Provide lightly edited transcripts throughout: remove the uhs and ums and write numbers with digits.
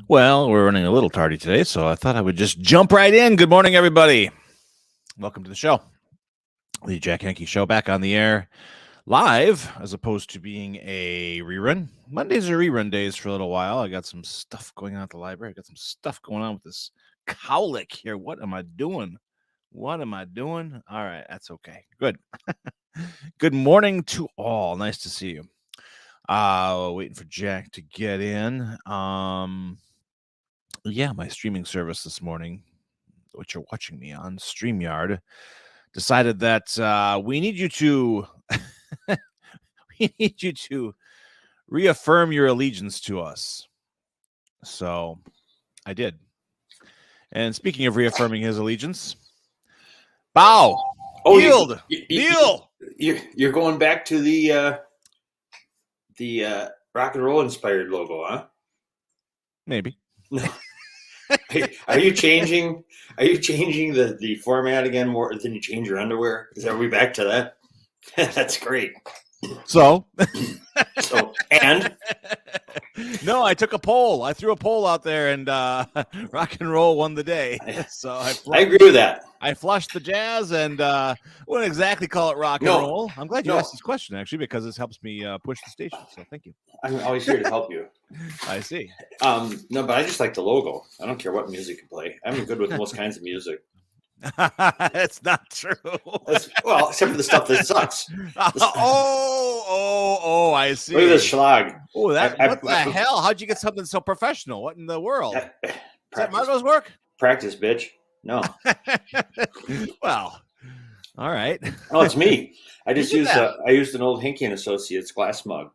Well, we're running a little tardy today, so I thought I would just jump right in. Good morning, everybody. Welcome to the show. The Jack Henke Show back on the air live as opposed to being a rerun. Mondays are rerun days for a little while. I got some stuff going on at the library. I got some stuff going on with this cowlick here. What am I doing? What am I doing? All right, that's okay. Good. Good morning to all. Nice to see you. Waiting for Jack to get in. Yeah, my streaming service this morning, which you're watching me on StreamYard, decided that we need you to reaffirm your allegiance to us. So I did. And speaking of reaffirming his allegiance, bow, yield, kneel. You're going back to the rock and roll inspired logo, huh? Maybe. Are you changing? Are you changing the format again more than you change your underwear? Are we back to that? That's great. So and no, I took a poll. I threw a poll out there, and rock and roll won the day. So I agree with that. I flushed the jazz, and wouldn't exactly call it rock and roll. I'm glad you asked this question, actually, because this helps me push the station. So thank you. I'm always here to help you. I see. No, but I just like the logo. I don't care what music you play. I'm good with most kinds of music. That's not true. Well, except for the stuff that sucks. I see. Look at this schlag. Oh, what the hell? How'd you get something so professional? What in the world? Is that Margot's work? Practice, bitch. No. Well, all right. Oh, it's me. I just used I used an old Henke and Associates glass mug,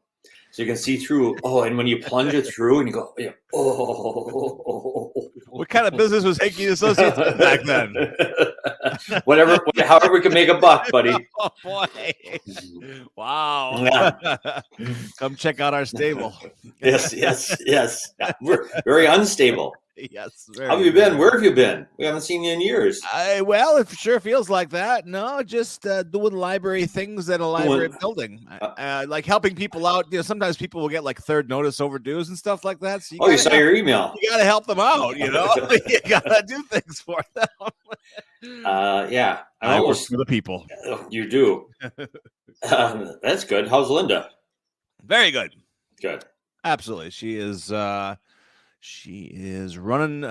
so you can see through. Oh, and when you plunge it through, and you go, yeah, What kind of business was Henke and Associates back then? However we can make a buck, buddy. Oh boy! Wow. Yeah. Come check out our stable. Yes. We're very unstable. Yes. How have you been? Where have you been? We haven't seen you in years. Well, it sure feels like that. No, just doing library things at a library building, like helping people out. You know, sometimes people will get like third notice overdues and stuff like that. So you saw your email. You got to help them out. You know, you got to do things for them. Yeah, I work for the people. You do. That's good. How's Linda? Very good. Good. Absolutely, she is running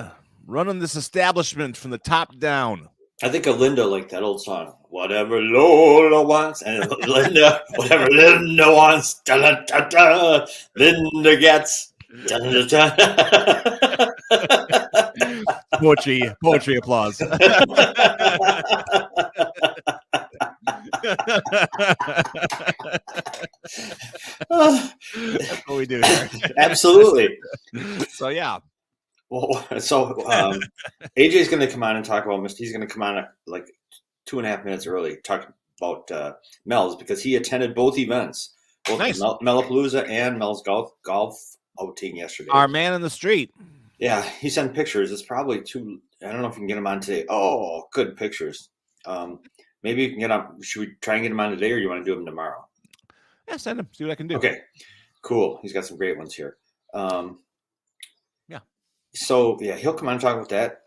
this establishment from the top down. I think of Linda like that old song, "Whatever Lola wants," and Linda, whatever Linda wants, da, da, da, da, Linda gets. Da, da, da. Poetry applause. That's what we do here. Absolutely. So yeah. Well, so AJ's going to come on and talk about. He's going to come on like 2.5 minutes early, talk about Mel's, because he attended both events, both Mellapalooza and Mel's golf outing yesterday. Our man in the street. Yeah, he sent pictures. It's probably too. I don't know if we can get him on today. Oh, good pictures. Maybe you can get him. Should we try and get him on today, or you want to do him tomorrow? Yeah, send him. See what I can do. Okay, cool. He's got some great ones here. Yeah. So yeah, he'll come on and talk about that.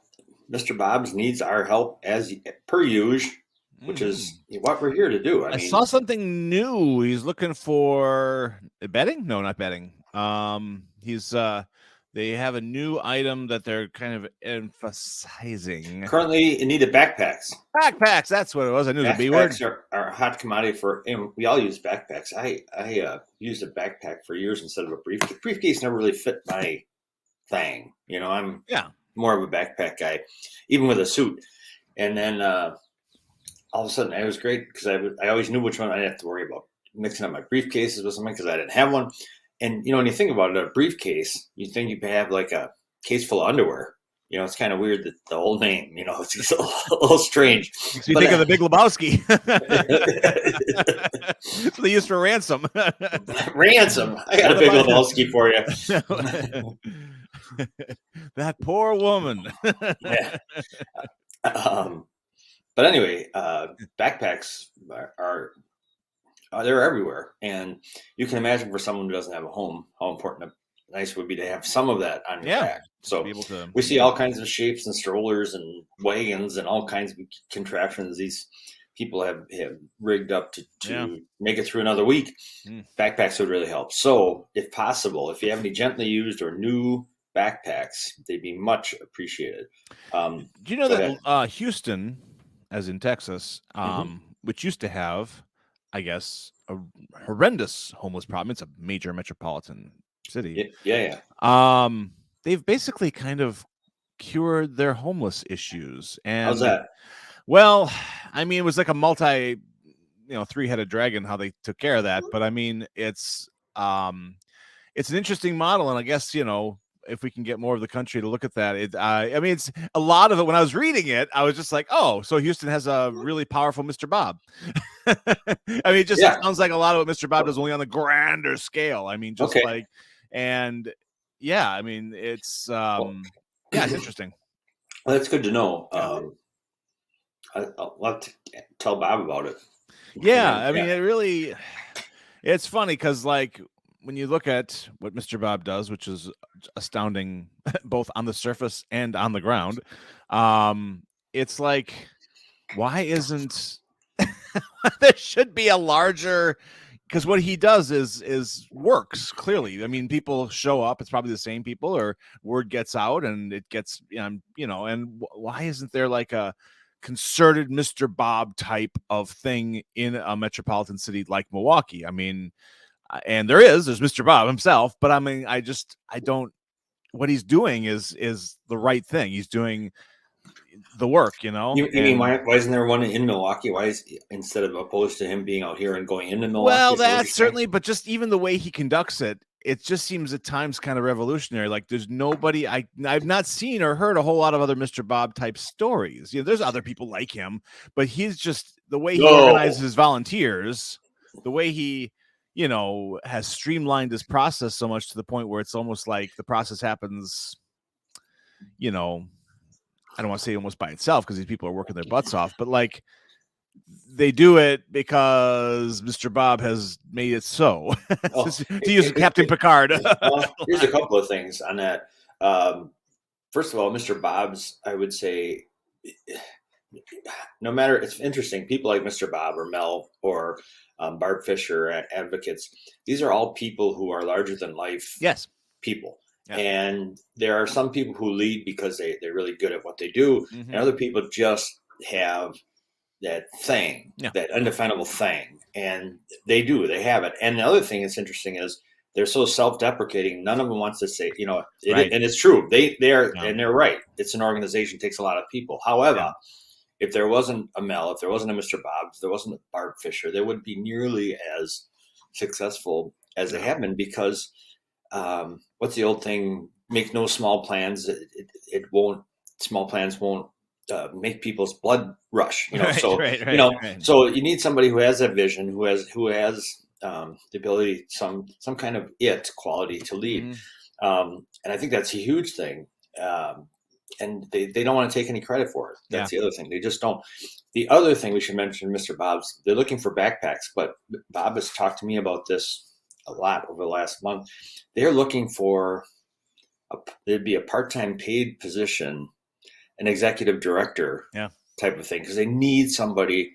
Mr. Bob's needs our help as per usual, which is what we're here to do. I mean, saw something new. He's looking for betting. No, not betting. They have a new item that they're kind of emphasizing. Currently in need of backpacks. Backpacks, that's what it was. I knew the B word. Backpacks are a hot commodity and we all use backpacks. I used a backpack for years instead of a briefcase. Briefcase never really fit my thing. You know, I'm more of a backpack guy, even with a suit. And then all of a sudden, it was great because I always knew which one I didn't have to worry about mixing up my briefcases with something because I didn't have one. And, you know, when you think about it, a briefcase, you think you have like a case full of underwear. You know, it's kind of weird that the whole name, you know, it's just a little strange. So you think of the Big Lebowski. So they used for ransom. Ransom. I got a Big Lebowski for you. That poor woman. Yeah. But anyway, backpacks are they're everywhere, and you can imagine for someone who doesn't have a home how important nice would be to have some of that on your back. So be able to, we see all kinds of shapes and strollers and wagons and all kinds of contraptions these people have rigged up to make it through another week. Backpacks would really help. So if possible, if you have any gently used or new backpacks, they'd be much appreciated. Do you know that Houston, as in Texas, which used to have, I guess, a horrendous homeless problem. It's a major metropolitan city. Yeah. They've basically kind of cured their homeless issues. And how's that? Well, I mean, it was like a three-headed dragon, how they took care of that. But I mean, it's an interesting model. And I guess, if we can get more of the country to look at that, I mean, it's a lot of it. When I was reading it, I was just like, oh, so Houston has a really powerful Mr. Bob. I mean, it just sounds like a lot of what Mr. Bob does, only on the grander scale. I mean, just I mean, it's, it's interesting. Well, that's good to know. I'll have to tell Bob about it. I mean, it's funny because, like, when you look at what Mr. Bob does, which is astounding, both on the surface and on the ground, it's like, why isn't there should be a larger? Because what he does is works clearly. I mean, people show up. It's probably the same people, or word gets out, and it gets, and why isn't there like a concerted Mr. Bob type of thing in a metropolitan city like Milwaukee? I mean, and there's Mr. Bob himself, but I mean, what he's doing is the right thing. He's doing the work, You mean why isn't there one in Milwaukee? Why is, instead of opposed to him being out here and going into Milwaukee? Well, that's certainly, but just even the way he conducts it, it just seems at times kind of revolutionary. Like there's nobody, I've not seen or heard a whole lot of other Mr. Bob type stories. There's other people like him, but he's just, the way he organizes his volunteers, the way he, has streamlined his process so much to the point where it's almost like the process happens, I don't want to say almost by itself because these people are working their butts off, but like they do it because Mr. Bob has made it so. To use Captain Picard. Here's a couple of things on that. First of all, Mr. Bob's, I would say, no matter, it's interesting. People like Mr. Bob or Mel or Barb Fisher advocates. These are all people who are larger than life. Yes. People. Yeah. And there are some people who lead because they're really good at what they do. And other people just have that thing, that undefinable thing. And they have it. And the other thing that's interesting is they're so self-deprecating. None of them wants to say, and it's true. They are, and they're right. It's an organization, takes a lot of people. However, if there wasn't a Mel, if there wasn't a Mr. Bob, if there wasn't a Barb Fisher, they wouldn't be nearly as successful as they have been because what's the old thing? Make no small plans. It won't. Small plans won't make people's blood rush. So you need somebody who has that vision, who has the ability, some kind of quality to lead. And I think that's a huge thing. And they don't want to take any credit for it. That's the other thing. They just don't. The other thing we should mention, Mr. Bob's, they're looking for backpacks, but Bob has talked to me about this a lot over the last month. They're looking for there'd be a part-time paid position, an executive director type of thing, because they need somebody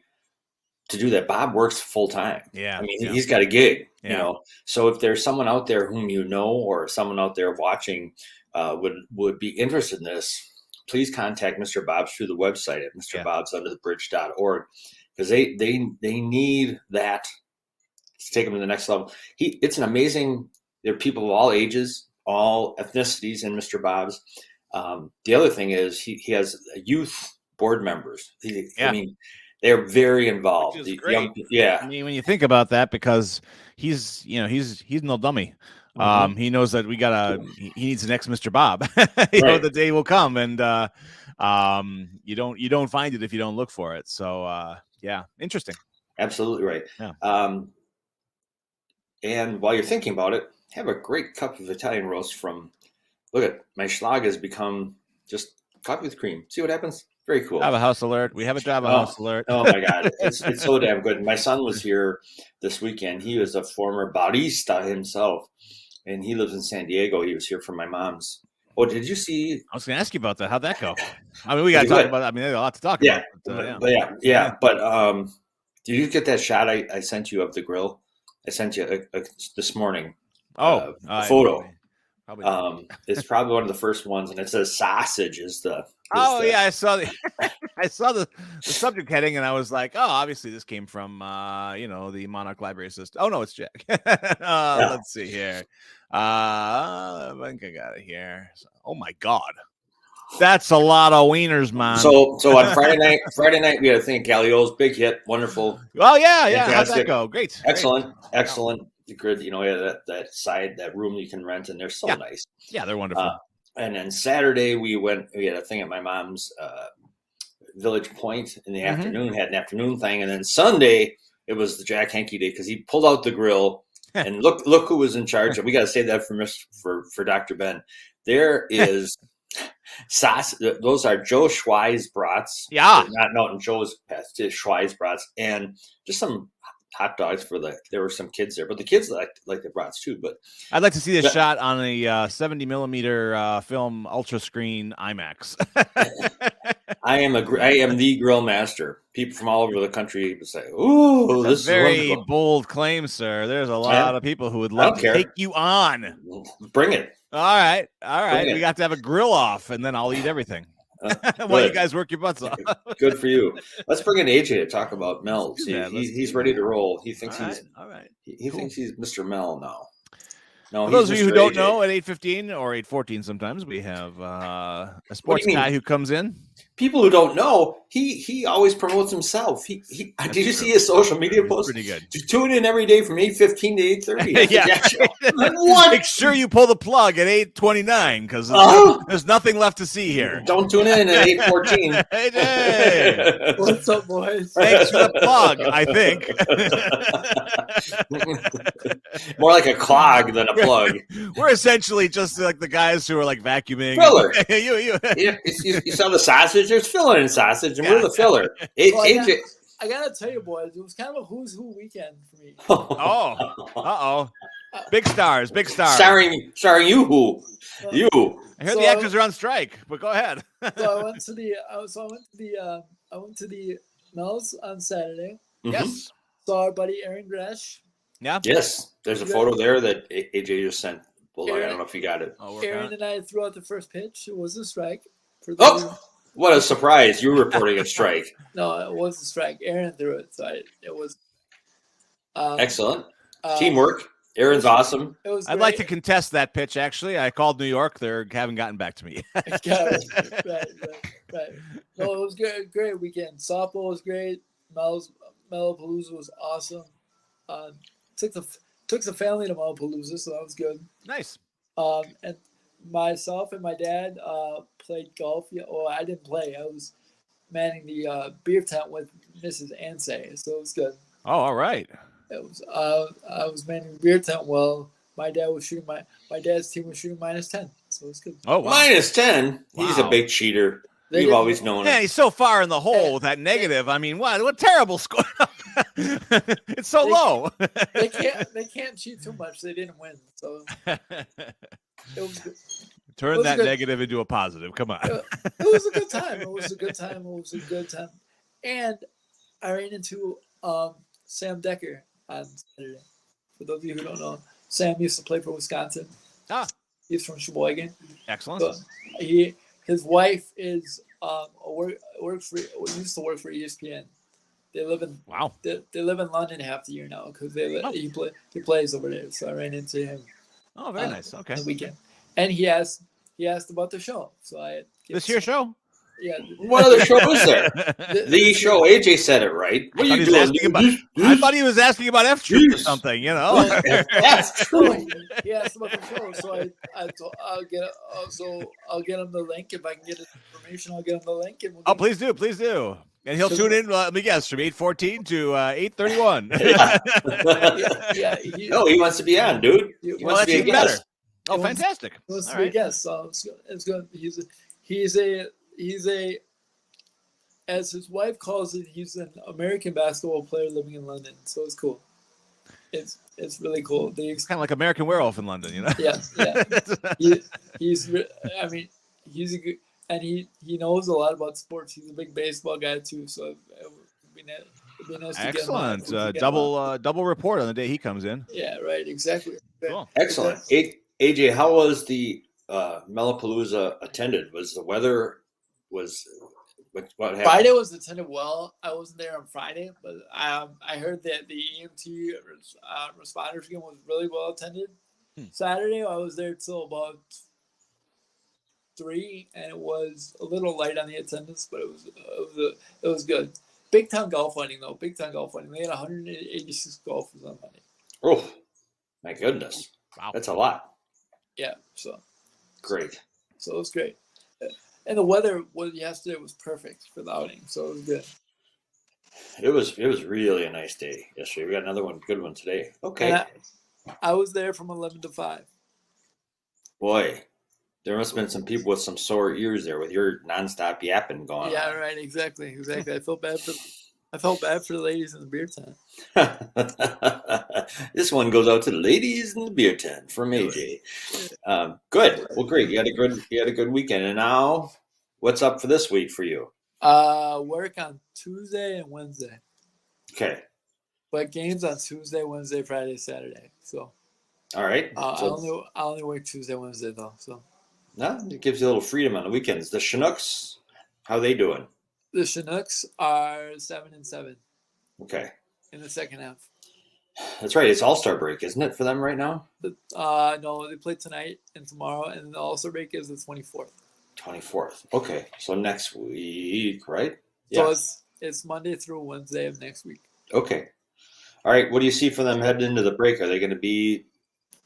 to do that. Bob works full-time. I mean, he's got a gig, So if there's someone out there whom or someone out there watching would be interested in this, please contact Mr. Bob's through the website at mrbobsunderthebridge.org, because they need that to take them to the next level. It's an amazing. There are people of all ages, all ethnicities in Mr. Bob's. The other thing is he has youth board members. I mean, they're very involved. Young, I mean, when you think about that, because he's no dummy. He knows that he needs the next Mr. Bob. The day will come, and you don't find it if you don't look for it. So interesting. Absolutely right. And while you're thinking about it, have a great cup of Italian roast look at my schlag has become just coffee with cream. See what happens? Very cool. Java House alert. We have a Java House alert. Oh my God. It's so damn good. My son was here this weekend. He was a former barista himself. and he lives in San Diego. He was here for my mom's. Oh, did you see? I was going to ask you about that. How'd that go? I mean, we got to talk about. I mean, there's a lot to talk about. But did you get that shot I sent you of the grill? I sent you this morning. A photo. It's probably one of the first ones, and it says sausage is the. I saw the subject heading, and I was like, oh, obviously this came from the Monarch Library System. Oh no, it's Jack. Let's see here. I think I got it here. Oh my God, that's a lot of wieners, man. So on Friday night we had a thing at Galileu's, big hit, wonderful. Oh yeah. How'd that go? Great. Excellent. Good, that side, that room you can rent, and they're so nice. Yeah, they're wonderful. And then Saturday we had a thing at my mom's Village Point in the afternoon, had an afternoon thing, and then Sunday it was the Jack Henke day because he pulled out the grill and look who was in charge. We got to say that for Dr. Ben. There is sauce. Those are Joe Schwei's brats. Yeah, not Joe's past, Schwei's brats, and just some hot dogs there were some kids there, but the kids like the brats too. But I'd like to see this shot on a 70 millimeter film ultra screen IMAX. I am the grill master. People from all over the country would say, "Ooh, this is very bold claim, sir." There's a lot of people who would love to take you on. Bring it. All right. We got to have a grill off, and then I'll eat everything. While you guys work your butts off. Good for you. Let's bring in AJ to talk about Mel. See, he's ready to roll. He thinks he thinks he's Mr. Mel now. No, for those of you who don't know, at 8:15 or 8:14, sometimes we have a sports guy who comes in. People who don't know, he always promotes himself. Did you see his social media posts? Pretty good. Just tune in every day from 8:15 to 8:30. Yeah. What? Make sure you pull the plug at 8:29 because there's nothing left to see here. Don't tune in at 8:14. Hey, what's up, boys? Thanks for the plug. I think more like a clog than a plug. We're essentially just like the guys who are like vacuuming. Filler. you saw the sausage. There's filler in sausage, and we're the filler. I gotta tell you, boys, it was kind of a who's who weekend for me. Big stars. Starring you, who you? I heard the actors are on strike, but go ahead. So I went to the Mel's on Saturday. Mm-hmm. Yes. Saw our buddy Aaron Gresh. Yeah. Yes. There's a photo there that AJ just sent. Well, I don't know if you got it. Aaron and I threw out the first pitch. It was a strike. What a surprise! You were reporting a strike. No, it was a strike. Aaron threw it, so it was excellent teamwork. Aaron's awesome. I'd like to contest that pitch. Actually, I called New York. They haven't gotten back to me. Right. No, it was good. Great weekend. Softball was great. Mellapalooza was awesome. Took the family to Mellapalooza, so that was good. Nice. And myself and my dad played golf. I didn't play. I was manning the beer tent with Mrs. Ansay, so it was good. Oh, all right. It was. I was manning the beer tent well. My dad was shooting my dad's team was shooting -10, so it was good. Oh, wow. -10. Wow. He's a big cheater. We've always known it. Yeah, he's so far in the hole with that negative. I mean, what terrible score. It's so low. They can't cheat too much. They didn't win, so it was good. Turn that negative into a positive. Come on. It was a good time. And I ran into Sam Decker on Saturday. For those of you who don't know, Sam used to play for Wisconsin. He's from Sheboygan. Excellent. So his wife is used to work for ESPN. They live in They live in London half the year now because he plays over there. So I ran into him. Oh, very nice. Okay. On the weekend, and he asked about the show. So this here show. Yeah. What other show is there? The show. AJ said it right. What are you doing? I thought he was asking about F Troop or something. You know. That's true. He asked about the show, so I'll get him the link if I can get his information. I'll get him the link. And please do. And he'll tune in. Let me guess, from 8:14 to 8:31. No, he wants to be on, dude. He wants to be a guest. Better. Oh, fantastic! He wants to be a guest, so it's good. He's a, as his wife calls it, he's an American basketball player living in London. So it's cool. It's It's really cool. It's kind of like American Werewolf in London, you know? Yeah. He's a good, and he knows a lot about sports. He's a big baseball guy too, so it'd be nice to get him on. Excellent. Double report on the day he comes in. Yeah, right. Exactly. Cool. Excellent. AJ, how was the Mellapalooza attended? Was the weather what happened? Friday was attended well. I wasn't there on Friday, but I heard that the EMT responders game was really well attended. Saturday I was there till about 3, and it was a little light on the attendance, but it was good. Big time golf wedding though. Big time golf wedding. They had 186 golfers on Monday. Oh, my goodness! Wow, that's a lot. Yeah. So great. So it was great. And the weather yesterday was perfect for the outing, so it was good. It was really a nice day yesterday. We got another good one today. Okay. I was there from 11 to 5. Boy, there must have been some people with some sore ears there with your nonstop yapping going on. Yeah, right. Exactly. I felt bad for the ladies in the beer tent. This one goes out to the ladies in the beer tent from AJ. Good. Well, great. You had a good weekend, and now what's up for this week for you? Work on Tuesday and Wednesday. Okay. But games on Tuesday, Wednesday, Friday, Saturday. So. All right. I only work Tuesday, Wednesday though. So. No, it gives you a little freedom on the weekends. The Chinooks, how are they doing? The Chinooks are 7-7. Okay. In the second half. That's right. It's All-Star break, isn't it, for them right now? No, they play tonight and tomorrow, and the All-Star break is the 24th. 24th. Okay, so next week, right? Yeah. So it's Monday through Wednesday of next week. Okay. All right. What do you see for them heading into the break? Are they going to be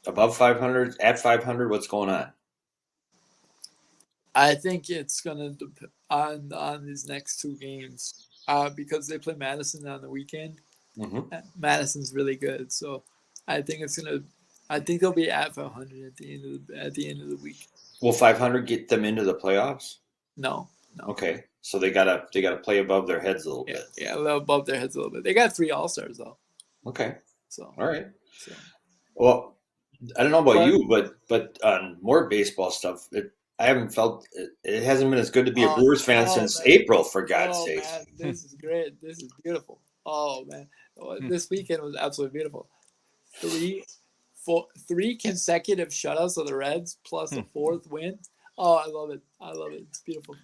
above 500, at 500? What's going on? I think it's going to depend on these next 2 games because they play Madison on the weekend. Mm-hmm. Madison's really good, so I think they'll be at 500 at the end of the week. Will 500 get them into the playoffs? No. Okay, so they gotta play above their heads a little bit. Yeah, above their heads a little bit. They got 3 All-Stars though. Okay. So all right. So. Well, I don't know about you, but on more baseball stuff, I haven't felt it hasn't been as good to be a Brewers fan since April, for God's sake. Man, this is great. This is beautiful. Oh man, this weekend was absolutely beautiful. 3 consecutive shutouts of the Reds plus a 4th win. Oh, I love it. It's beautiful.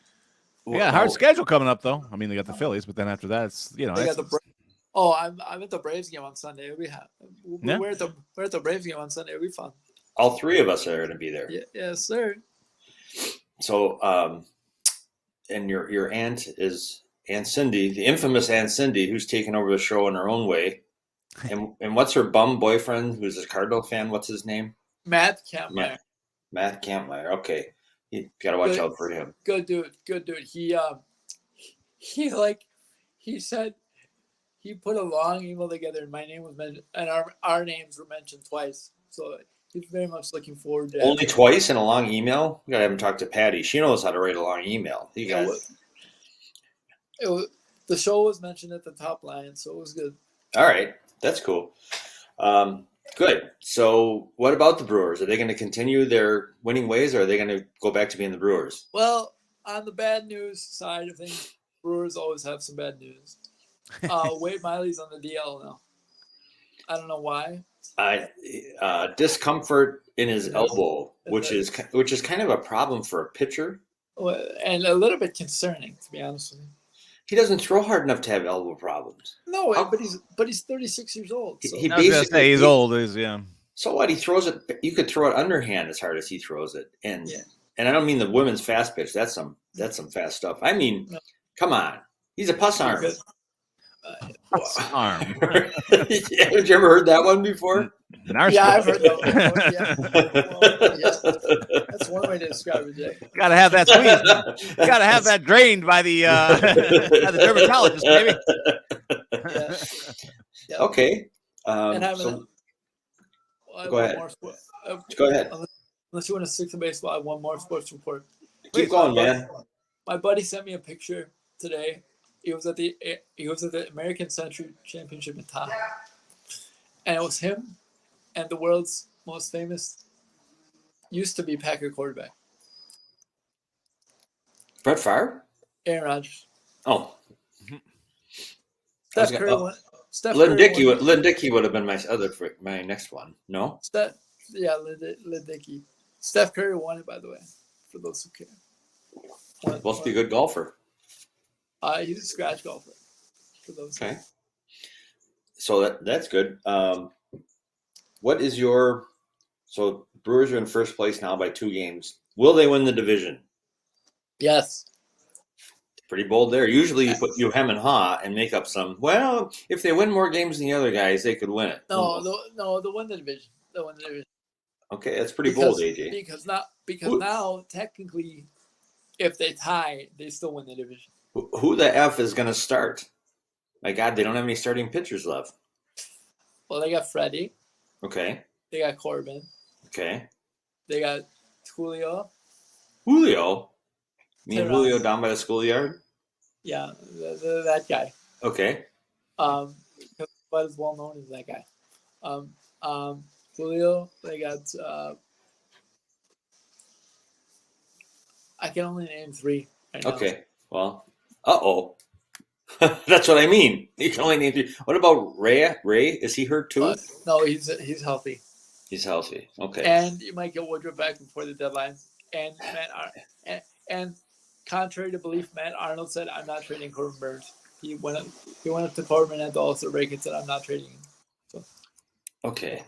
Yeah, hard schedule coming up though. I mean, they got the Phillies, but then after that, it's they got the. I'm at the Braves game on Sunday. It'll be we're at the Braves game on Sunday. It'll be fun. All 3 of us are going to be there. Yeah, yes, sir. So, and your aunt is Aunt Cindy, the infamous Aunt Cindy, who's taken over the show in her own way. And what's her bum boyfriend, who's a Cardinal fan? What's his name? Matt Kampmeyer. Matt Kampmeyer. Okay, you got to watch out for him. Good dude. He said he put a long email together, and my name was mentioned, and our names were mentioned twice. So he's very much looking forward to only twice in a long email. We got to have him talk to Patty. She knows how to write a long email. The show was mentioned at the top line, so it was good. All right, that's cool. Good. So, what about the Brewers? Are they going to continue their winning ways, or are they going to go back to being the Brewers? Well, on the bad news side of things, Brewers always have some bad news. Wade Miley's on the DL now. I don't know why. Discomfort in his elbow, which is kind of a problem for a pitcher, and a little bit concerning, to be honest with you. He doesn't throw hard enough to have elbow problems. No, but he's 36 years old. So. I was gonna say he's old. So what? He throws it. You could throw it underhand as hard as he throws it, and I don't mean the women's fast pitch. That's some fast stuff. I mean, come on, he's a puss arm. Arm. Yeah, have you ever heard that one before? I've heard that one before. Yeah. That's one way to describe it, Jay. Gotta have that squeeze. Gotta have that drained by the dermatologist, maybe. Yeah. Okay. Go ahead. Go ahead. Unless you want to stick to baseball, I have one more sports report. Keep going, man. My buddy sent me a picture today. He was at the American Century Championship in Tahoe, and it was him and the world's most famous used to be Packer quarterback. Brett Favre? Aaron Rodgers. Oh. Steph Curry won. Lynn Dickey would have been my next one. No? Lynn Dickey. Steph Curry won it, by the way, for those who care. Supposed to be a good golfer. He's a scratch golfer. For those. Okay. So that's good. What is so Brewers are in first place now by 2 games. Will they win the division? Yes. Pretty bold there. Usually you hem and haw and make up some. Well, if they win more games than the other guys, they could win it. No, they'll win the division. They'll win the division. Okay, that's pretty bold, AJ. Because now technically, if they tie, they still win the division. Who the F is going to start? My God, they don't have any starting pitchers left. Well, they got Freddie. Okay. They got Corbin. Okay. They got Julio. Julio? You mean Julio down by the schoolyard? Yeah, that guy. Okay. But as well known as that guy. Julio, they got. I can only name 3. Right now. Okay. Well, that's what I mean. You can only name 3. What about Ray? Ray, is he hurt too? No, he's healthy. He's healthy. Okay. And you might get Woodruff back before the deadline. And and contrary to belief, Matt Arnold said, "I'm not trading Corbin Burns." He went up to Corbin at the All-Star break and said, "I'm not trading him." So. Okay.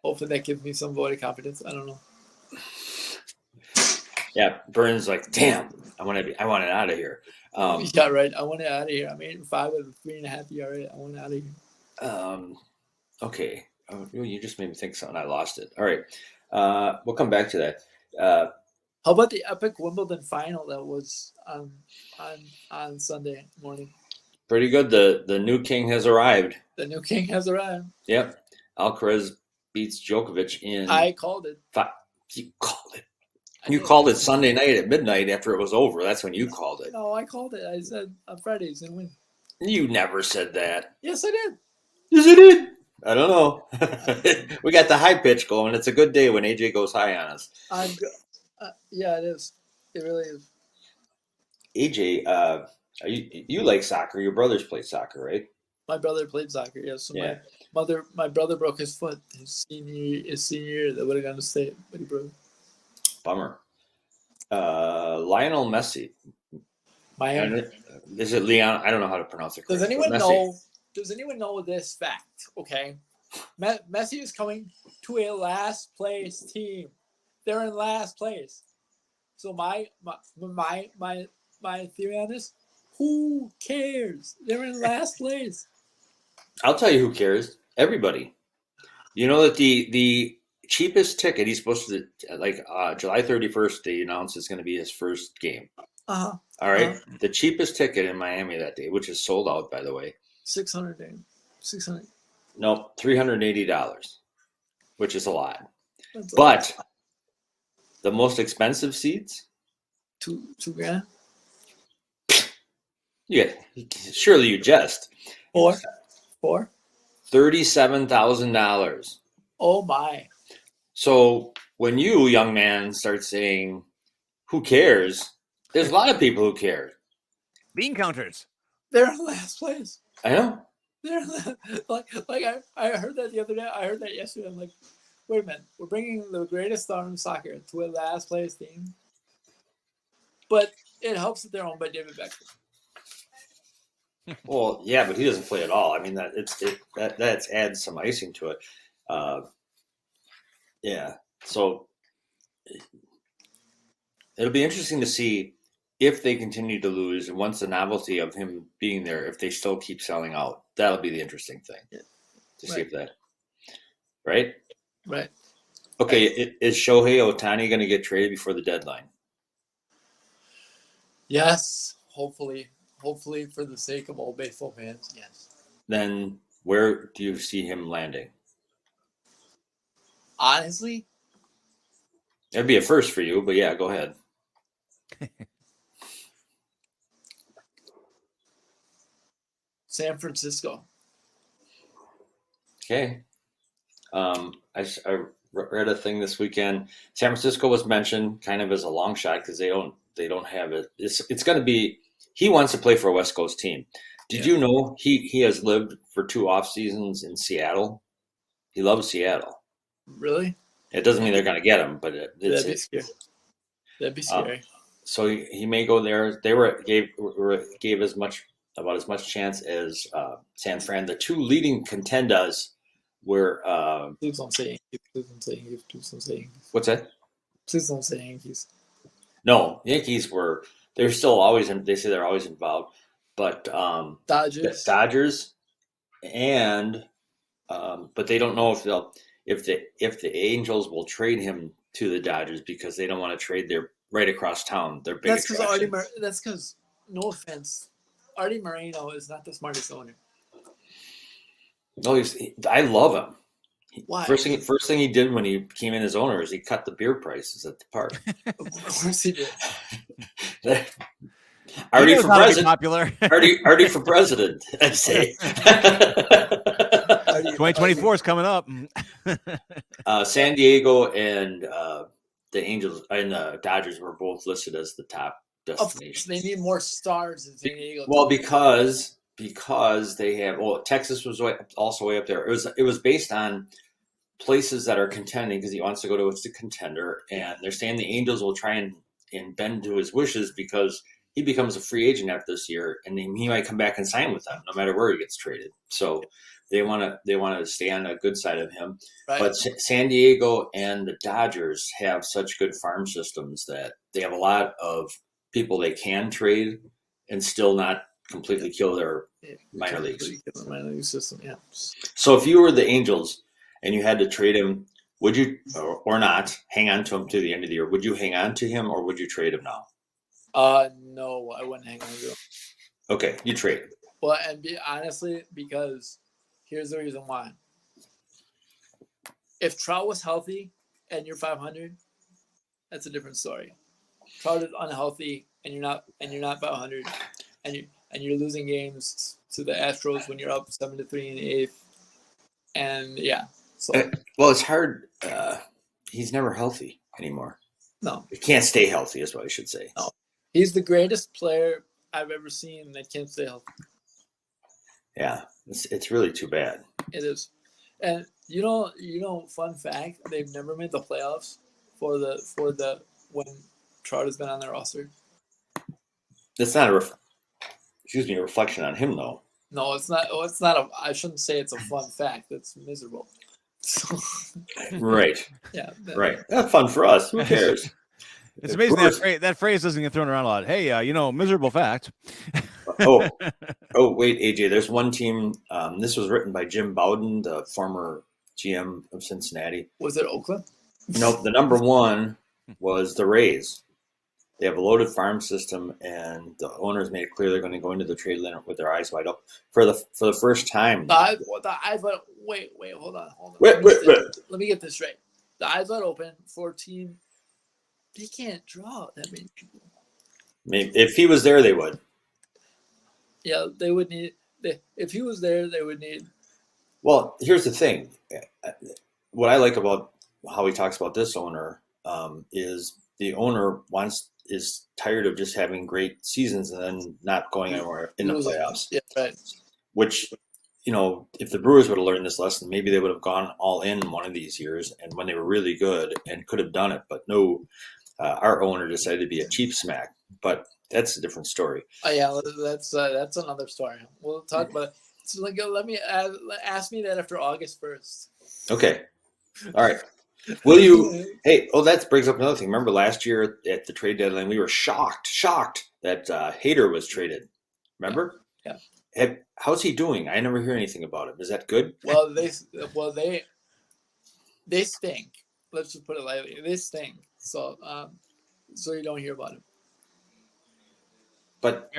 Hopefully that gives me some vote of confidence. I don't know. Yeah, Burns like, damn, I want it out of here. Yeah, right. I want it out of here. I'm 8-5 with a 3.5 ERA. I want it out of here. Okay. Oh, you just made me think something. I lost it. All right. We'll come back to that. How about the epic Wimbledon final that was on Sunday morning? Pretty good. The new king has arrived. The new king has arrived. Yep. Alcaraz beats Djokovic in. I called it. You called it. You called it Sunday night at midnight after it was over. That's when you called it. No, I called it. I said on Friday he's going to win. You never said that. Yes, I did. Yes, I did. I don't know. We got the high pitch going. It's a good day when AJ goes high on us. Yeah, it is. It really is. AJ, you like soccer. Your brothers played soccer, right? My brother played soccer, yes. So yeah. My brother broke his foot his senior year. That would have gone to state, but he broke. Bummer. Lionel Messi. Miami. Is it Leon? I don't know how to pronounce it. Does anyone know this fact? Okay, Messi is coming to a last place team. They're in last place. So my theory on this: who cares? They're in last place. I'll tell you who cares. Everybody. You know that the cheapest ticket, he's supposed to, July 31st, they announced it's going to be his first game. Uh-huh. All right. Uh-huh. The cheapest ticket in Miami that day, which is sold out, by the way. $600. Nope, $380, which is a lot. But the most expensive seats? $2,000. Yeah, surely you jest. Four? $37,000. Oh my. So when you, young man, start saying, who cares? There's a lot of people who care. Bean counters. They're in last place. I know. They're I heard that the other day. I heard that yesterday. I'm like, wait a minute. We're bringing the greatest star in soccer to a last place team. But it helps that they're owned by David Beckham. Well, yeah, but he doesn't play at all. I mean, that adds some icing to it. Yeah, so it'll be interesting to see if they continue to lose, and once the novelty of him being there, if they still keep selling out. That'll be the interesting thing to see if that. Right. Okay, is Shohei Ohtani going to get traded before the deadline? Yes, hopefully for the sake of all baseball fans, yes. Then where do you see him landing? Honestly, it'd be a first for you, but yeah, go ahead. San Francisco. Okay. I read a thing this weekend. San Francisco was mentioned kind of as a long shot because they don't have it. It's going to be. He wants to play for a West Coast team. Did you know he has lived for 2 off seasons in Seattle? He loves Seattle. Really? It doesn't mean they're going to get him, but that'd be scary. That'd be scary. So he may go there. They gave as much chance as San Fran. The 2 leading contenders were. Please don't say Yankees. Please don't say Yankees. Please don't say Yankees. What's that? Please don't say Yankees. No, Yankees were. They're still always. They say they're always involved, but Dodgers, and but they don't know if the Angels will trade him to the Dodgers because they don't want to trade their right across town. Their big attraction. That's because, no offense, Artie Moreno is not the smartest owner. No, I love him. Why? First thing he did when he came in as owner is he cut the beer prices at the park. Of course he did. Artie for president. Popular. Artie for president. I'd say. 2024 is coming up. San Diego and the Angels and the Dodgers were both listed as the top destinations. They need more stars in San Diego. Well, because they have. Well, Texas was also way up there. It was based on places that are contending because he wants to go to a contender, and they're saying the Angels will try and bend to his wishes because he becomes a free agent after this year, and he might come back and sign with them no matter where he gets traded. So they want to stay on the good side of him. Right. But San Diego and the Dodgers have such good farm systems that they have a lot of people they can trade and still not completely kill their minor leagues. Kill the minor league system, yeah. So if you were the Angels and you had to trade him, would you or not hang on to him to the end of the year? Would you hang on to him or would you trade him now? No, I wouldn't hang on to him. Okay, you trade. Well, and honestly, because here's the reason why. If Trout was healthy and you're 500, that's a different story. Trout is unhealthy and you're not 500, and you're losing games to the Astros when you're up 7-3 in the 8th, and so well, it's hard. He's never healthy anymore. No, he can't stay healthy, is what I should say. No, he's the greatest player I've ever seen that can't stay healthy. Yeah, it's really too bad. It is, and fun fact: they've never made the playoffs for the when Trout has been on their roster. That's not a reflection on him, though. No, it's not. Oh, it's not I shouldn't say it's a fun fact. It's miserable. Right. Yeah. Right. That's fun for us. Who cares? It's amazing that phrase doesn't get thrown around a lot. Hey, miserable fact. Oh, wait, AJ. There's one team. This was written by Jim Bowden, the former GM of Cincinnati. Was it Oakland? Nope. The number one was the Rays. They have a loaded farm system, and the owners made it clear they're going to go into the trade limit with their eyes wide open for the first time. Wait, hold on. Wait. Let me get this right. The eyes wide open for a team. They can't draw that many people. Maybe if he was there, they would. Yeah, they would need. If he was there, they would need. Well, here's the thing. What I like about how he talks about this owner is the owner is tired of just having great seasons and then not going anywhere in the playoffs. Yeah, right. Which, if the Brewers would have learned this lesson, maybe they would have gone all in one of these years and when they were really good and could have done it. But no, our owner decided to be a cheap smack. But that's a different story. Oh yeah, that's another story. We'll talk about it. So let me ask me that after August 1st. Okay. All right. Will you? Hey, that brings up another thing. Remember last year at the trade deadline, we were shocked that Hader was traded. Remember? Yeah. How's he doing? I never hear anything about him. Is that good? Well, they stink. Let's just put it lightly. They stink. So you don't hear about him. But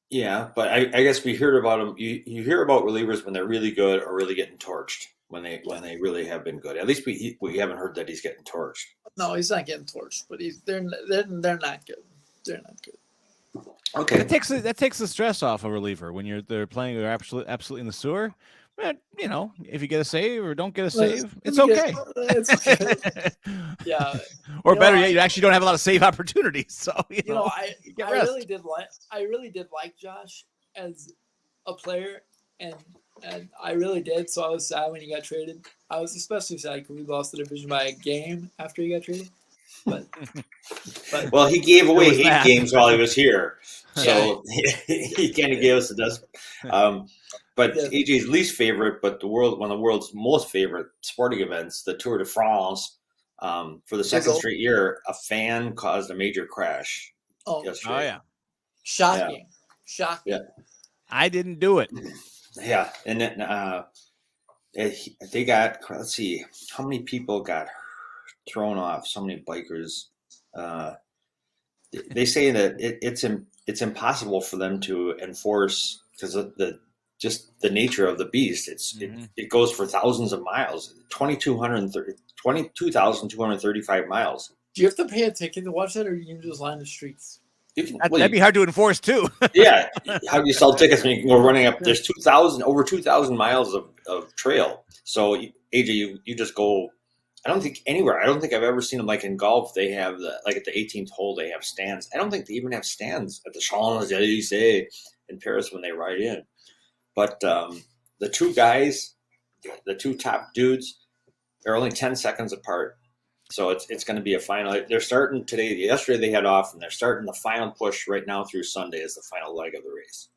yeah, but I guess we heard about him. You hear about relievers when they're really good or really getting torched. When they really have been good. At least we haven't heard that he's getting torched. No, he's not getting torched, but they're not good. They're not good. Okay. That takes the stress off a reliever when they're playing absolutely in the sewer. You know, if you get a save or don't get a save, it's okay. It's okay. Yeah. Or better yet, you actually don't have a lot of save opportunities. So you know I really did like Josh as a player, and I really did. So I was sad when he got traded. I was especially sad because we lost the division by a game after he got traded. But well, he gave away 8 games while he was here, so he kind of gave us a dust. But AJ's least favorite, but one of the world's most favorite sporting events, the Tour de France. For the second straight year, a fan caused a major crash. Yesterday. Oh yeah, shocking. Yeah, I didn't do it. Yeah, and then they got. Let's see, how many people got thrown off? So many bikers. They say that it's impossible for them to enforce because of the nature of the beast. It goes for thousands of miles, 22,235 miles. Do you have to pay a ticket to watch that, or you can just line the streets? That'd be hard to enforce too. Yeah, how do you sell tickets when you're running up? There's over 2,000 miles of trail. So AJ, you just go. I don't think anywhere. I don't think I've ever seen them like in golf. They have at the 18th hole, they have stands. I don't think they even have stands at the Champs-Élysées in Paris when they ride in. But the two guys, the two top dudes, they're only 10 seconds apart. So it's going to be a final. They're starting today. Yesterday they had off, and they're starting the final push right now through Sunday as the final leg of the race.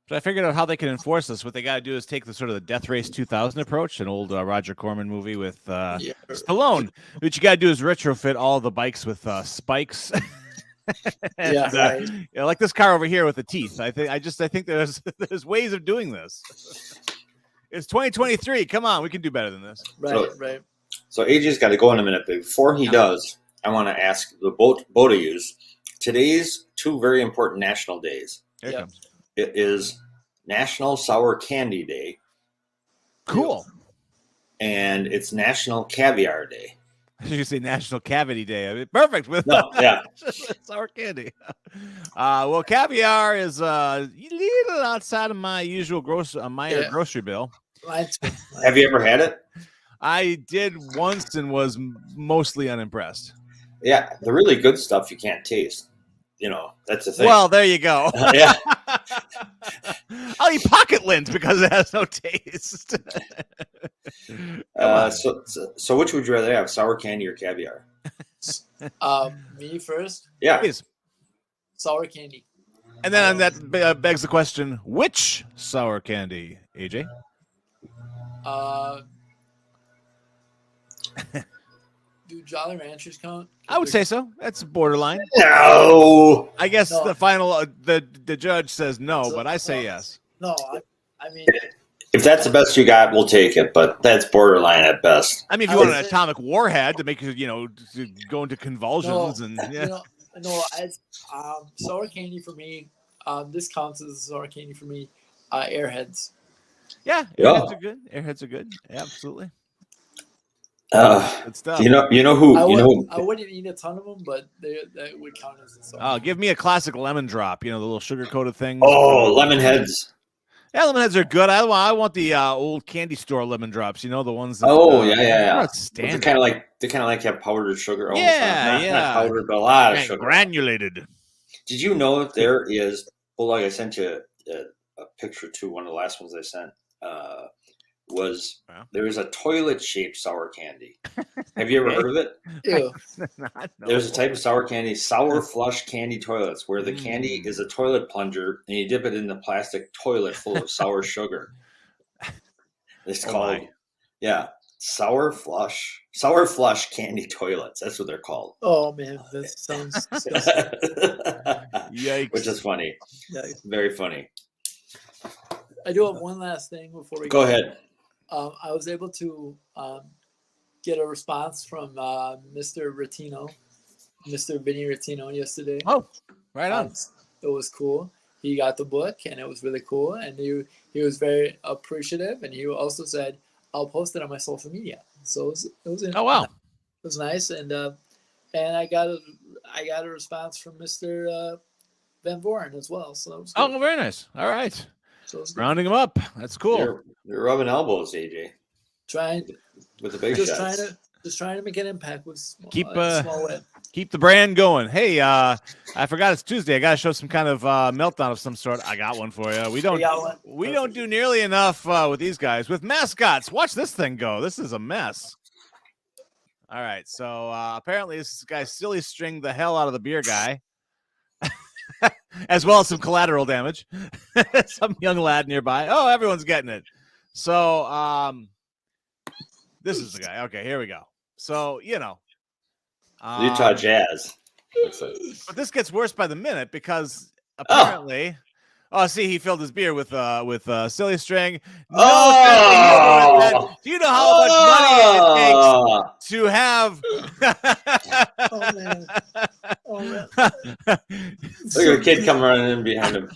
So I figured out how they can enforce this. What they got to do is take the sort of the Death Race 2000 approach, an old Roger Corman movie with Stallone. What you got to do is retrofit all the bikes with spikes. And, like this car over here with the teeth. I think there's ways of doing this. It's 2023. Come on, we can do better than this. Right. So AJ's got to go in a minute, but before he does, I want to ask the both of you. Today's 2 very important national days. Here it comes. It is National Sour Candy Day. Cool. And it's National Caviar Day. You say National Cavity Day. I mean, perfect with sour candy. Well, caviar is a little outside of my usual grocery bill. Have you ever had it? I did once and was mostly unimpressed. Yeah, the really good stuff you can't taste. You know, that's the thing. Well, there you go. Yeah. I'll eat pocket lint because it has no taste. So which would you rather have, sour candy or caviar? Me first? Yeah. Please. Sour candy. And then that begs the question, which sour candy, AJ? Do Jolly Ranchers count? I would say so. That's borderline. No. I guess the final the judge says no, but I say yes. No, I mean, if that's the best you got, we'll take it. But that's borderline at best. I mean, if you want an atomic warhead to make you, to go into convulsions sour candy for me. This counts as sour candy for me. Airheads. Yeah, Airheads are good. Airheads are good. Yeah, absolutely. Good stuff. You know who? I wouldn't eat a ton of them, but that would count as a sour. Give me a classic lemon drop. The little sugar coated things. Oh, lemon heads. Yeah, lemon heads are good. I want the old candy store lemon drops. The ones. That, yeah. They kind of like have powdered sugar. Almost. Yeah, not powdered, but a lot of sugar. Granulated. Did you know that there is? Well, like I sent you a picture to one of the last ones I sent. There is a toilet-shaped sour candy. Have you ever heard of it? Ew. There's a type of sour candy, sour flush candy toilets, where the candy is a toilet plunger, and you dip it in the plastic toilet full of sour sugar. It's called, sour flush candy toilets. That's what they're called. Oh man, that sounds disgusting. Yikes! Which is funny. Yikes. Very funny. I do have one last thing before we go ahead. I was able to get a response from Mr. Vinny Rattino yesterday. Oh, right on. It was cool. He got the book, and it was really cool. And he was very appreciative. And he also said, "I'll post it on my social media." So it was oh wow, it was nice. And I got a response from Mr. Van Voren as well. So that was good. Oh, very nice. All right. So rounding them up. That's cool. You're rubbing elbows, AJ. Trying with the big just shots. trying to make an impact with small win. Keep the brand going. Hey, I forgot it's Tuesday. I got to show some kind of meltdown of some sort. I got one for you. We don't do nearly enough with these guys with mascots. Watch this thing go. This is a mess. All right, so apparently this guy silly stringed the hell out of the beer guy, as well as some collateral damage. Some young lad nearby. Oh, everyone's getting it. So this is the guy. Okay, here we go. So Utah Jazz. But this gets worse by the minute because apparently, see, he filled his beer with silly string. Do you know how much money it takes to have? Oh man! Look at a kid coming running in behind him.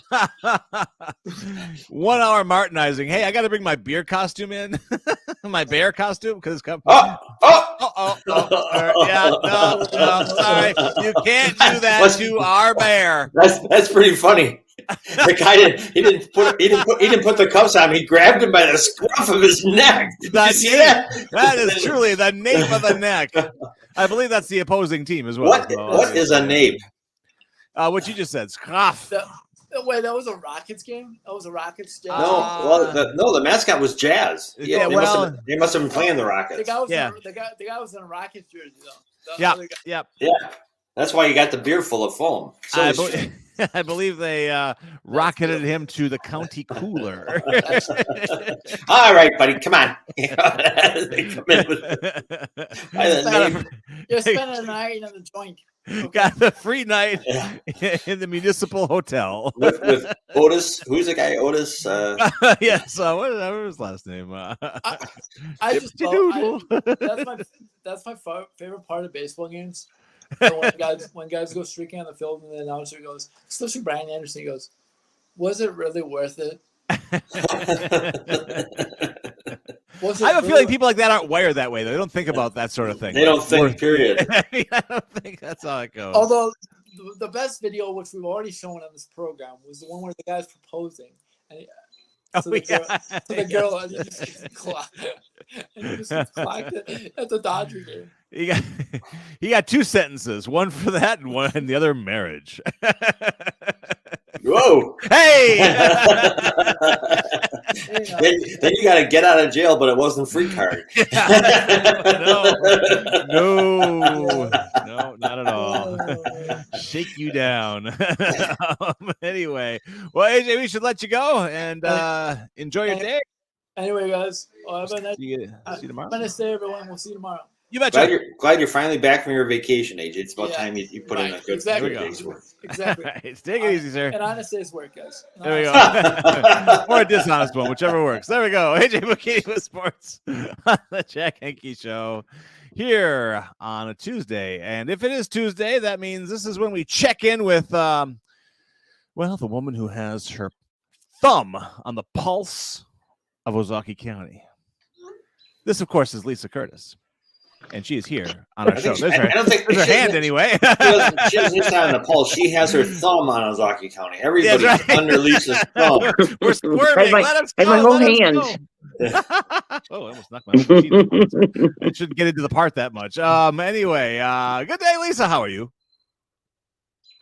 1 hour Martinizing. Hey, I got to bring my beer costume in, my bear costume because Oh! Yeah, no, sorry, you can't do that to our bear. That's pretty funny. The guy didn't put the cuffs on him. He grabbed him by the scruff of his neck. That is truly the nape of the neck. I believe that's the opposing team as well. What is a nape? What you just said, scruff. Wait, that was a Rockets game? That was a Rockets game? The mascot was Jazz. Yeah, they must have been playing the Rockets. The guy was in a Rockets jersey, though. Yeah. That's why you got the beer full of foam. I believe they rocketed him to the county cooler. All right, buddy, come on. They come in You're spending a night in the joint. Okay. Got the free night in the municipal hotel with Otis. Who's the guy? Otis. Yes. What was his last name? I just that's my favorite part of baseball games. When guys go streaking on the field and the announcer goes, especially Brian Anderson, he goes, "Was it really worth it?" I have a feeling people like that aren't wired that way. They don't think about that sort of thing. They don't think, period. I don't think that's how it goes. Although the best video, which we've already shown on this program, was the one where the guy's proposing. And the girl and he just clocked it at the Dodger game. He got 2 sentences, one for that and one and the other marriage. Whoa! Hey! then you got to get out of jail, but it wasn't free card. No, not at all. Shake you down. Anyway, well, AJ, we should let you go and enjoy your day. Anyway, guys, have a nice. See you tomorrow. Have a nice day, everyone. We'll see you tomorrow. You betcha. Glad you're finally back from your vacation, AJ. It's about time you put in a good day's work. Exactly. Right. Take it easy, sir. An honest day's work, guys. There we go. Or a dishonest one, whichever works. There we go. AJ McKinney with sports on the Jack Henke Show here on a Tuesday. And if it is Tuesday, that means this is when we check in with, the woman who has her thumb on the pulse of Ozaukee County. This, of course, is Lisa Curtis. And she is here on our show. There's her hand anyway. She doesn't just on the pulse. She has her thumb on Ozaukee County. Everybody's under Lisa's thumb. We're squirming. Let us go. My whole hand. I almost knocked my machine. I shouldn't get into the part that much. Anyway, good day, Lisa. How are you?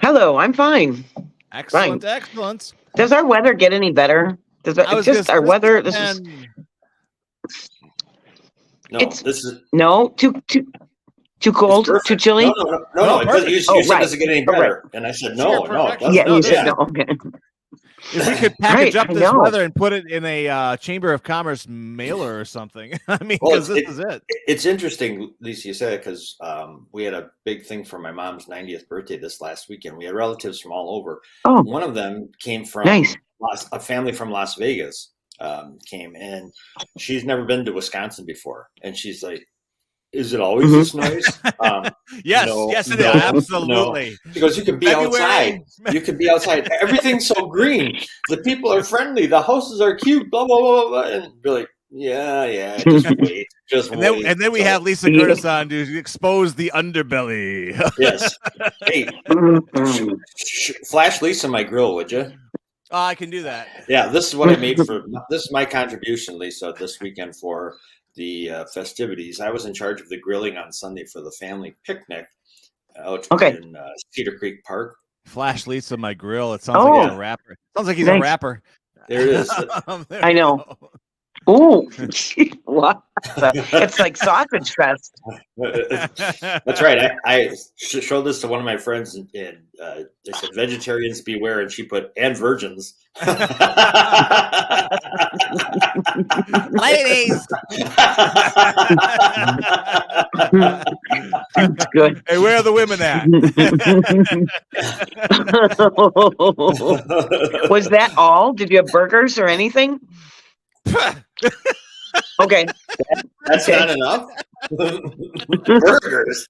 Hello, I'm fine. Excellent. Does our weather get any better? Our weather? Too cold, too chilly. No. You said does it get any better? And I said no. You said no. Okay. If we could package up this weather and put it in a Chamber of Commerce mailer or something, I mean, because this is it. It's interesting, Lisa, you said it because we had a big thing for my mom's 90th birthday this last weekend. We had relatives from all over. Oh. One of them came from a family from Las Vegas. Came and she's never been to Wisconsin before, and she's like, "Is it always this noise?" Yes, it is. Absolutely. No. Because you can be outside. You can be outside. Everything's so green. The people are friendly. The houses are cute. Blah blah blah blah. And be like, yeah. Just wait. And then we have Lisa Curtis on to expose the underbelly. Yes. Hey, flash Lisa my grill, would you? Oh, I can do that. Yeah, this is what I made for. This is my contribution, Lisa, this weekend for the festivities. I was in charge of the grilling on Sunday for the family picnic out in Cedar Creek Park. Flash Lisa, my grill. It sounds like he's a rapper. Sounds like he's a rapper. There it is. I know. Ooh, what? It's like sausage fest. That's right. I showed this to one of my friends, and they said, "Vegetarians beware," and she put, "and virgins." Ladies. That's good. Hey, where are the women at? Was that all? Did you have burgers or anything? Okay. That's not enough. Burgers.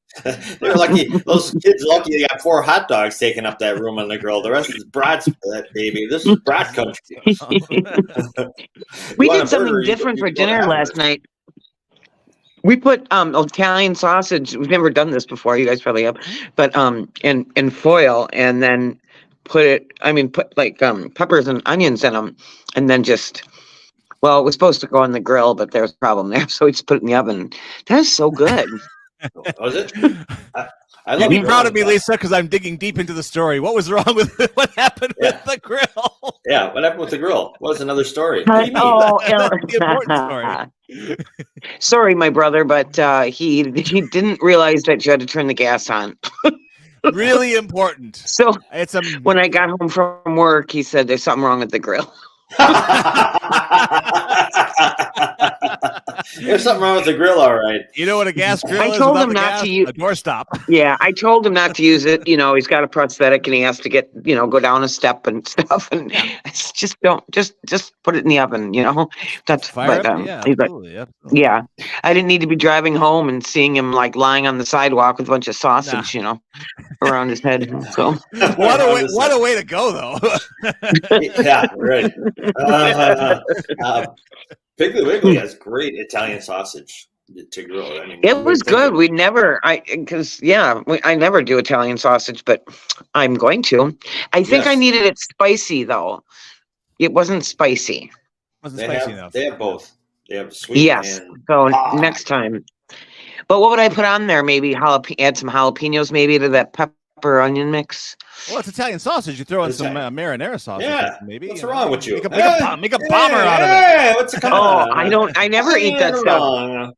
They're lucky. Those kids lucky they got 4 hot dogs taking up that room on the grill. The rest is brat split, baby. This is brat country. We did something different for dinner last night. We put Italian sausage. We've never done this before. You guys probably have, but in foil, and then put like peppers and onions in them, and then just. Well, it was supposed to go on the grill, but there was a problem there, so we just put it in the oven. That is so good. Was it? You'd be proud of me, Lisa, because I'm digging deep into the story. What was wrong with it? What happened with the grill? Yeah, what happened with the grill? What was another story? That's the important story. Sorry, my brother, but he didn't realize that you had to turn the gas on. Really important. So when I got home from work, he said there's something wrong with the grill. There's something wrong with the grill, all right. You know what a gas grill is? I told him not to use a doorstop. Yeah, I told him not to use it. You know, he's got a prosthetic and he has to go down a step and stuff. And it's just put it in the oven. You know, that's fire. Absolutely. Yeah, I didn't need to be driving home and seeing him like lying on the sidewalk with a bunch of sausage, around his head. So what a way to go, though. Yeah, right. Piggly Wiggly has great Italian sausage to grill. I mean, it was good. I never do Italian sausage, but I'm going to. I think I needed it spicy though. It wasn't spicy. Enough. They have both. They have sweet. Yes. So next time. But what would I put on there? Maybe add some jalapenos, maybe to that pepper onion mix. Well, it's Italian sausage. You throw in some marinara sauce. Yeah, maybe. What's wrong with you? Make a bomber out of it. What's it I never eat that stuff.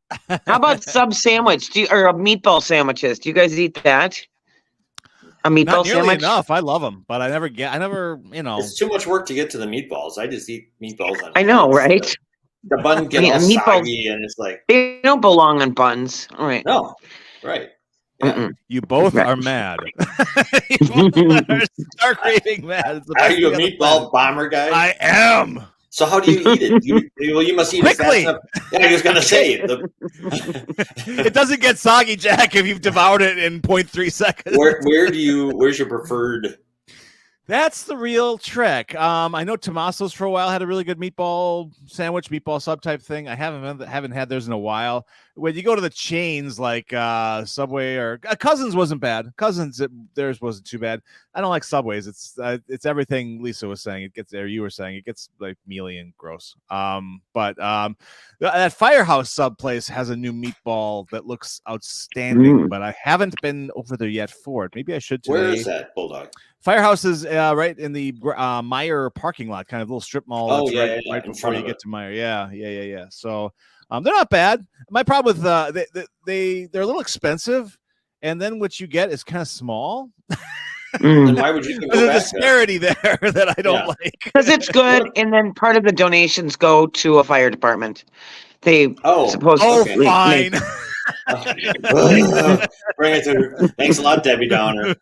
How about sub sandwich? Or meatball sandwiches? Do you guys eat that? A meatball Not nearly sandwich? enough. I love them, but I never. It's too much work to get to the meatballs. I just eat meatballs. I know, right? The bun gets all soggy, and it's like they don't belong on buns. All right. No, right. Yeah. You both are mad. You both are craving mad. Are you a meatball bomber guy? I am. So how do you eat it? You must eat quickly. It fast enough. Yeah, I was going to say. It doesn't get soggy, Jack, if you've devoured it in 0.3 seconds. Where's your preferred? That's the real trick. I know Tommaso's for a while had a really good meatball sandwich, meatball sub type thing. I haven't had theirs in a while. When you go to the chains like Subway or Cousins wasn't bad. Cousins theirs wasn't too bad. I don't like Subways. It's everything Lisa was saying. You were saying it gets like mealy and gross. But that Firehouse sub place has a new meatball that looks outstanding. But I haven't been over there yet for it. Maybe I should today. Where is that, Bulldog? Firehouse is right in the Meyer parking lot, kind of little strip mall. Right before you get to Meyer. Yeah. So they're not bad. My problem with they're a little expensive, and then what you get is kind of small. Then why would you go There's a back disparity there that I don't like. Because it's good, and then part of the donations go to a fire department. They supposedly fine. Bring it to. Thanks a lot, Debbie Downer.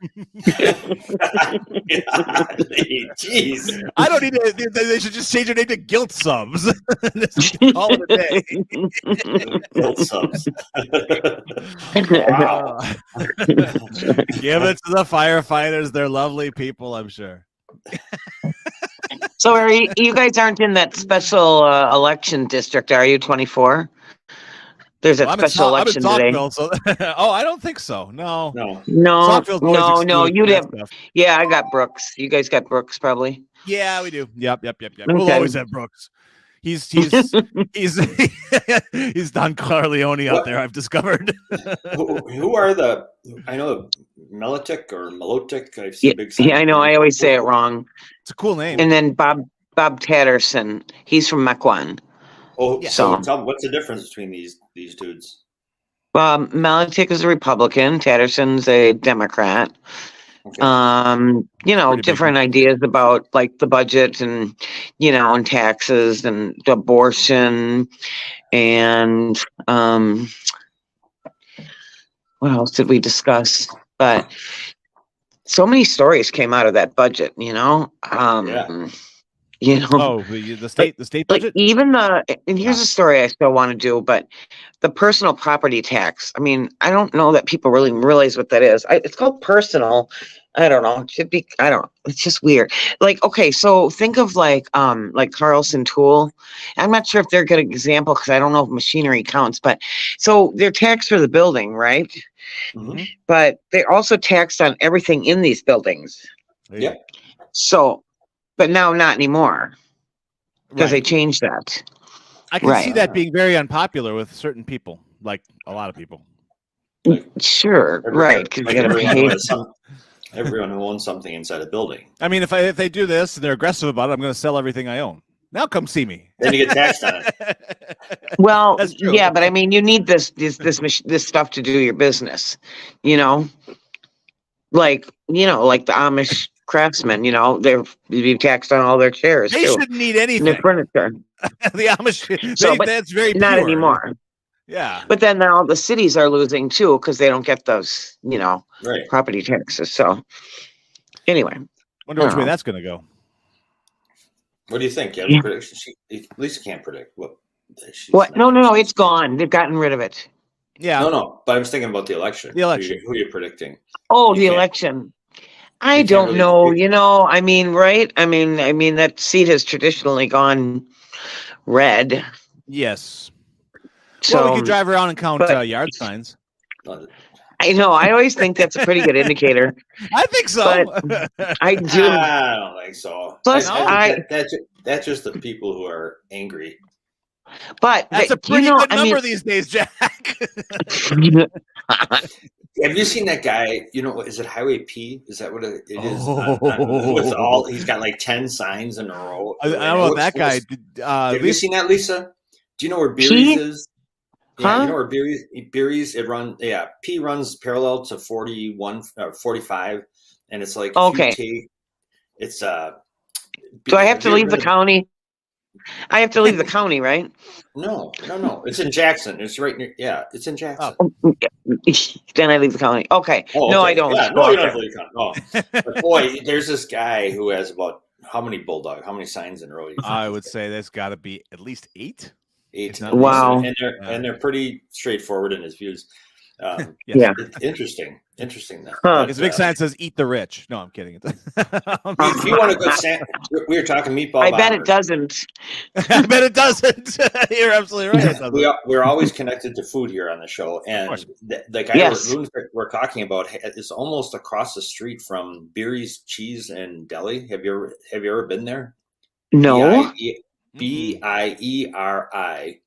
Jeez, I don't need to. They should just change their name to Guilt Subs. Call it a day. Guilt Subs. Wow. Give it to the firefighters. They're lovely people, I'm sure. So, you guys aren't in that special election district, are you? 24. There's a special election today. So oh, I don't think so. No. No. You'd have. Stuff. Yeah, I got Brooks. You guys got Brooks, probably. Yeah, we do. Yep. Okay. We'll always have Brooks. He's he's Don Corleone out there. I've discovered. who are the? I know Melitic or Melotic. I've seen big. Yeah, I know. I always say it wrong. It's a cool name. And then Bob Tatterson. He's from Mequon. Oh, yeah. So tell me, what's the difference between these dudes? Melitic is a Republican. Tatterson's a Democrat. Okay. Pretty different ideas about like the budget and, and taxes and abortion and, what else did we discuss? But so many stories came out of that budget, Oh, the state budget. Like even and here's a story I still want to do, but the personal property tax. I mean, I don't know that people really realize what that is. It's called personal. I don't know. It should be. I don't. It's just weird. Like, okay, so think of like Carlson Tool. I'm not sure if they're a good example because I don't know if machinery counts. But so they're taxed for the building, right? Mm-hmm. But they're also taxed on everything in these buildings. Yeah. So. But now not anymore because they changed that. I can see that being very unpopular with certain people, like a lot of people. Sure, right. Everyone who owns something inside a building. I mean, if they do this and they're aggressive about it, I'm going to sell everything I own. Now come see me. Then you get taxed on it. Well, yeah, but I mean, you need this stuff to do your business. Like the Amish craftsmen, they're be taxed on all their chairs. They shouldn't need anything. Their furniture. The Amish, that's very not pure. Anymore. Yeah, but then now the cities are losing too because they don't get those, property taxes. So anyway, wonder which way that's going to go. What do you think? Yeah. Lisa can't predict what. No, it's gone. They've gotten rid of it. Yeah. No. But I was thinking about the election. The election. Who are you predicting? Oh, the election. I don't know, I mean, right? I mean, that seat has traditionally gone red. Yes. So we could drive around and count yard signs. I know. I always think that's a pretty good indicator. I think so. But I do. I don't think so. Plus, that's just the people who are angry. But that's a pretty good number these days, Jack. Have you seen that guy? Is it Highway P? Is that what it is? With he's got like 10 signs in a row. I don't know that guy. Have you seen that, Lisa? Do you know where Beery's is? Yeah, you know where Beery's it runs. Yeah, P runs parallel to 45, and it's like it's Do I have to leave the county? I have to leave the county, right? No. It's in Jackson. It's right near. Yeah, it's in Jackson. Then I leave the county. Okay. Oh, no, I don't. Yeah, no, you don't have to leave the county. Oh. But boy, there's this guy who has about how many signs in a row? I would say there's got to be at least 8. 8. Wow. And they're pretty straightforward in his views. Yeah. Interesting. That his big sign says "Eat the rich." No, I'm kidding. If you want a good sandwich, we were talking meatball. I bet it doesn't. I bet it doesn't. You're absolutely right. We're always connected to food here on the show, and the guy we're talking about is almost across the street from Beery's Cheese and Deli. Have you ever been there? No. Bieri,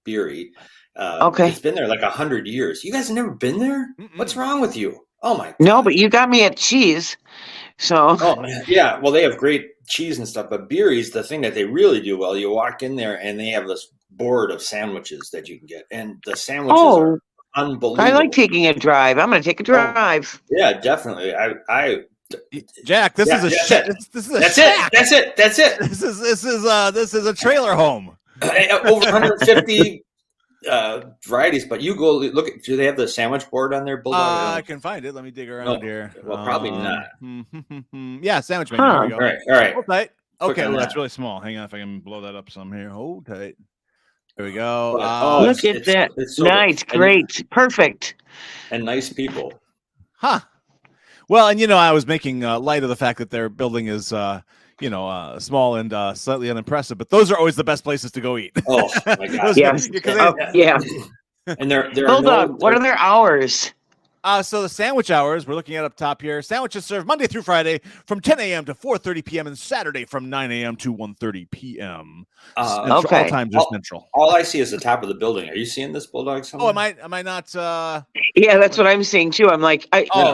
Beery. Okay. It's been there like 100 years. You guys have never been there? What's wrong with you? Oh my God. No, but you got me at cheese. So. Oh man. Yeah. Well, they have great cheese and stuff, but Beery's, the thing that they really do well, you walk in there and they have this board of sandwiches that you can get, and the sandwiches are unbelievable. I like taking a drive. I'm going to take a drive. Yeah, definitely. Jack, this is a shit. This is a That's it. This is a trailer home. Over 150 varieties, but you go look at. Do they have the sandwich board on their Bulldog? I can find it. Let me dig around here. Well, probably not. Yeah, sandwich menu. There we go. All right. Hold tight. Okay, well, that's really small. Hang on, if I can blow that up some here. Hold tight. There we go. Look at that. So nice, great, perfect, and nice people. Huh. Well, and I was making light of the fact that their building is, small and slightly unimpressive, but those are always the best places to go eat. Oh my God! Yeah. And there are Bulldog, what are their hours? So the sandwich hours, we're looking at up top here. Sandwiches served Monday through Friday from 10 a.m. to 4:30 p.m. and Saturday from 9 a.m. to 1:30 p.m. Okay. All times are central. All I see is the top of the building. Are you seeing this, Bulldog? Somewhere? Oh, am I not? Yeah, that's what I'm seeing too. I'm like,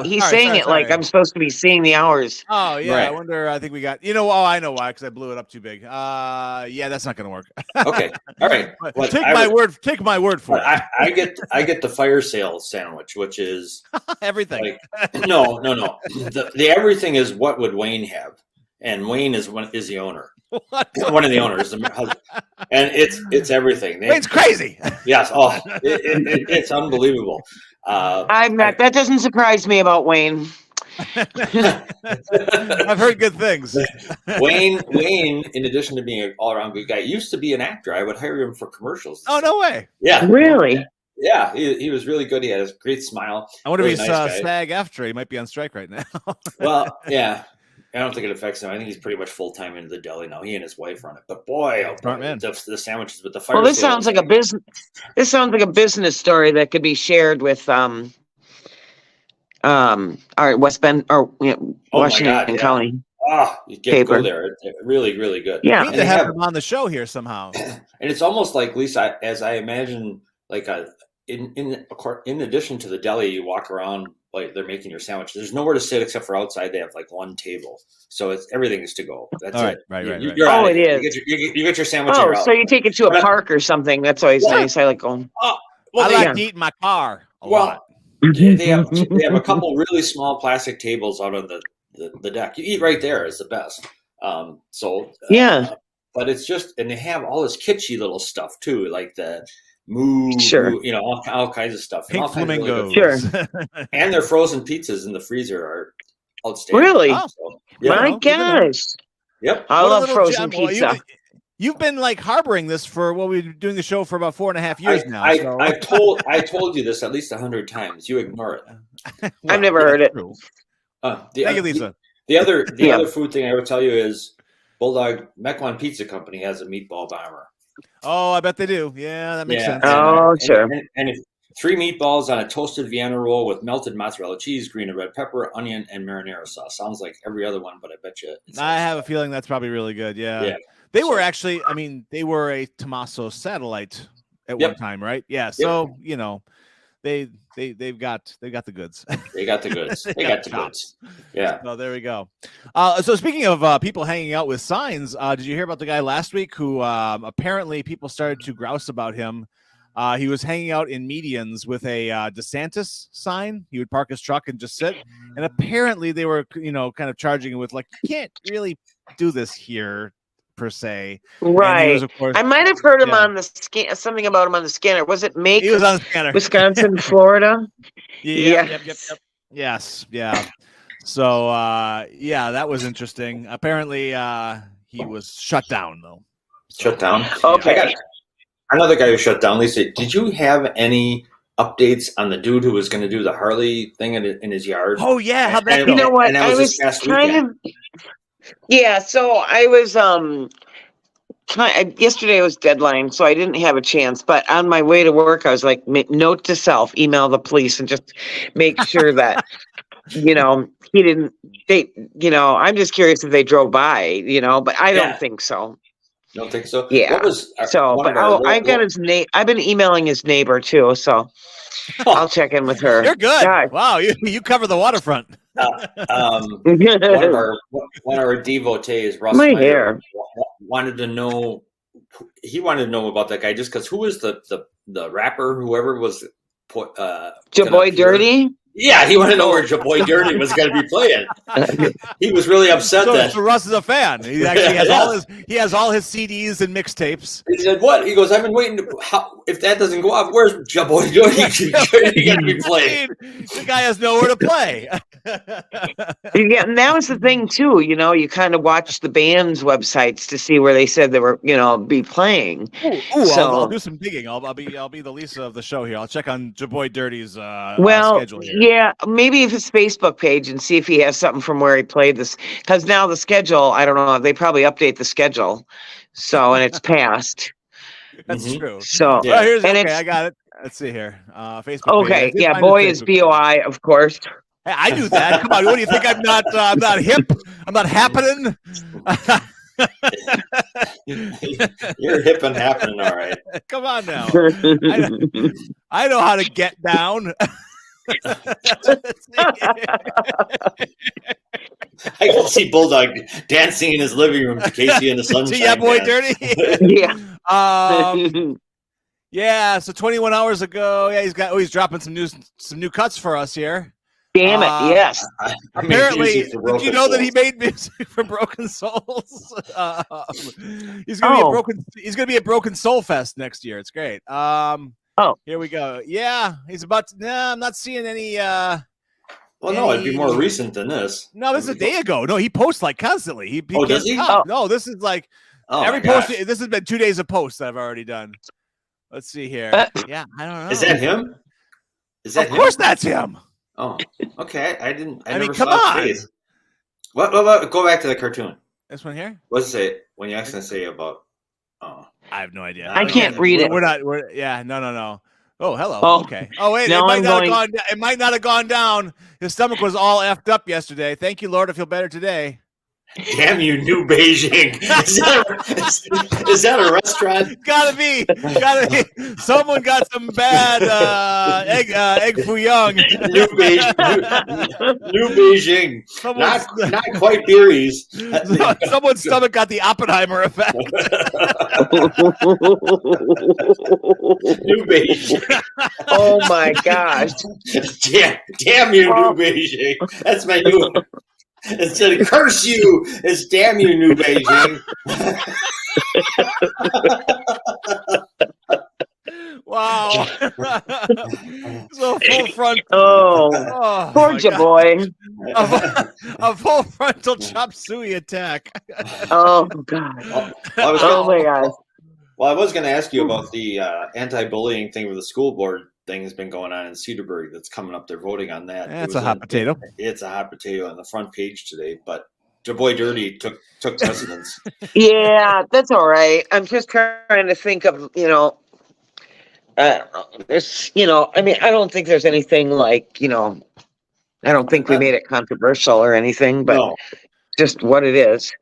he's saying it like I'm supposed to be seeing the hours. Oh yeah, right. I wonder. I think we got. I know why, because I blew it up too big. Yeah, that's not going to work. Okay, all right. Take my word for it. I get the fire sale sandwich, which is everything. No. The everything is what would Wayne have, and Wayne is the owner. One of the owners, and it's everything. Wayne's crazy. Yes. Oh, it's unbelievable. That doesn't surprise me about Wayne. I've heard good things. Wayne, in addition to being an all-around good guy, used to be an actor. I would hire him for commercials. Oh, no way. Yeah. Really? Yeah, he was really good. He had a great smile. I wonder really if he's nice SAG-AFTRA. He might be on strike right now. Well, yeah. I don't think it affects him. I think he's pretty much full-time into the deli now. He and his wife run it. But boy, the sandwiches with the fire. Well, this sounds like a business. This sounds like a business story that could be shared with our West Bend or Washington County. Oh, you get to go there. It's really, really good. Yeah, we need to have him on the show here somehow. And it's almost like, Lisa, as I imagine, like in addition to the deli, you walk around like they're making your sandwich. There's nowhere to sit except for outside. They have like one table, so everything is to go. That's all it. Right. It is. You get your sandwich. Oh, so you take it to a park or something. That's always nice. I like going. I like to eat in my car a lot. They have a couple really small plastic tables out on the deck. You eat right there is the best. But it's just, and they have all this kitschy little stuff too, like the moo, all kinds of stuff. Pink flamingos. Sure. And their frozen pizzas in the freezer are outstanding. Really? So, My gosh. Yep. I love frozen pizza. You've been like harboring this for we've been doing the show for about 4.5 years now. I told you this at least 100 times. You ignore it. I've never heard it. Thank you, Lisa. The other food thing I would tell you is Bulldog Mequon Pizza Company has a meatball bomber. Oh, I bet they do. Yeah, that makes sense. Oh, sure. And if 3 meatballs on a toasted Vienna roll with melted mozzarella cheese, green and red pepper, onion, and marinara sauce. Sounds like every other one, but I bet you. I have a feeling that's probably really good. Yeah. They were actually, they were a Tommaso satellite at one time, right? Yeah. So, they've got the goods. They got the goods. They got the goods. Yeah. Oh, there we go. So speaking of people hanging out with signs, did you hear about the guy last week who apparently people started to grouse about him? He was hanging out in medians with a DeSantis sign. He would park his truck and just sit. And apparently they were, kind of charging him with like, you can't really do this here per se. Right. Was, of course, I might have heard him on the scan. Something about him on the scanner. Was it Make? He was on the scanner. Wisconsin, Florida. Yep. Yes. Yeah. So that was interesting. Apparently he was shut down though. Shut down. Okay. I got another guy who shut down. Lisa, did you have any updates on the dude who was going to do the Harley thing in his yard? Oh yeah. How that you know what? I was kind of. Yeah, so I was yesterday was deadline, so I didn't have a chance. But on my way to work, I was like, note to self: email the police and just make sure that he didn't. I'm just curious if they drove by, but I don't think so. Don't think so. Yeah. I've got his name. I've been emailing his neighbor too, so I'll check in with her. You're good. God. Wow, you cover the waterfront. One of our devotees, Russ Meyer, wanted to know. He wanted to know about that guy just because who was the rapper? Whoever was put. Jaboy Dirty. Yeah, he wanted to know where Jaboy Dirty was going to be playing. He was really upset so Russ is a fan. He actually has all his CDs and mixtapes. He said, "What?" He goes, "I've been waiting. If that doesn't go off, where's Jaboy Dirty going to be playing?" The guy has nowhere to play. Yeah, and that was the thing too. You kind of watch the band's websites to see where they said they were, be playing. I'll do some digging. I'll be the Lisa of the show here. I'll check on Jaboy Dirty's schedule here. Yeah, maybe if his Facebook page and see if he has something from where he played this. Because now the schedule, I don't know. They probably update the schedule, and it's passed. That's true. So I got it. Let's see here. Facebook. Okay, page. yeah, boy is BOI, of course. Hey, I knew that. Come on, what do you think? I'm not hip. I'm not happening. You're hip and happening, all right. Come on now. I know how to get down. I can see Bulldog dancing in his living room to Casey and the Sunshine. Yeah, boy, dirty. Yeah. Yeah. So 21 hours ago, he's dropping some new cuts for us here. Damn it! Yes. Apparently, did you know that he made music for Broken Souls? He's gonna be at Broken Soul Fest next year. It's great. Here we go. Yeah, he's about to. I'm not seeing any. No, it'd be more recent than this. No, this is a day ago. No, he posts like constantly. He does he? No, this is like every post. This has been 2 days of posts that I've already done. Let's see here. Yeah, I don't know. Is that him? Of course, that's him. Oh, okay. I mean, come on. What? Go back to the cartoon. This one here. What's it say? When you actually say about? Oh, I have no idea. I can't read it. We're not. No. Oh, hello. Oh, okay. Oh, wait. It might not have gone down. His stomach was all effed up yesterday. Thank you, Lord. I feel better today. Damn you, New Beijing. Is that a restaurant? Gotta be. Someone got some bad egg fuyang. New Beijing. Not quite berries. Someone's stomach got the Oppenheimer effect. New Beijing. Oh my gosh. Damn you, New Beijing. That's my new one. Instead of curse you, it's damn you, New Beijing. Wow. So full front. Oh Georgia boy. A full frontal chop suey attack. Oh God. Oh my God. Well, I was going to ask you about the anti-bullying thing with the school board thing has been going on in Cedarburg that's coming up. They're voting on that. That's a hot potato. It's a hot potato on the front page today, but your boy Dirty took precedence. Yeah, that's all right. I'm just trying to think of, there's, I mean, I don't think there's anything like, I don't think we made it controversial or anything, but just what it is.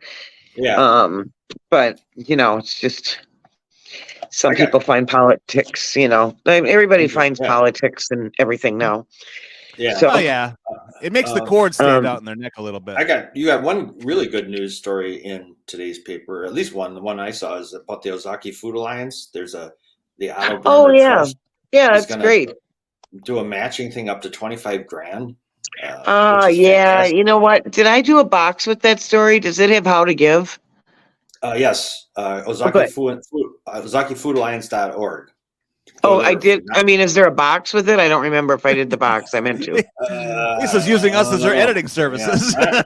Yeah. But, it's just... Some people find politics, everybody finds politics and everything now. Yeah. So, it makes the cord stand out in their neck a little bit. You got one really good news story in today's paper. At least one. The one I saw is about the Ozaki Food Alliance. There's the Auto. Oh yeah, that's great. Do a matching thing up to $25,000. Yeah. You know what? Did I do a box with that story? Does it have how to give? Yes, OzakiFoodAlliance.org. Oh, I did. I mean, is there a box with it? I don't remember if I did the box. I meant to. Lisa's using us as her editing services. Yeah.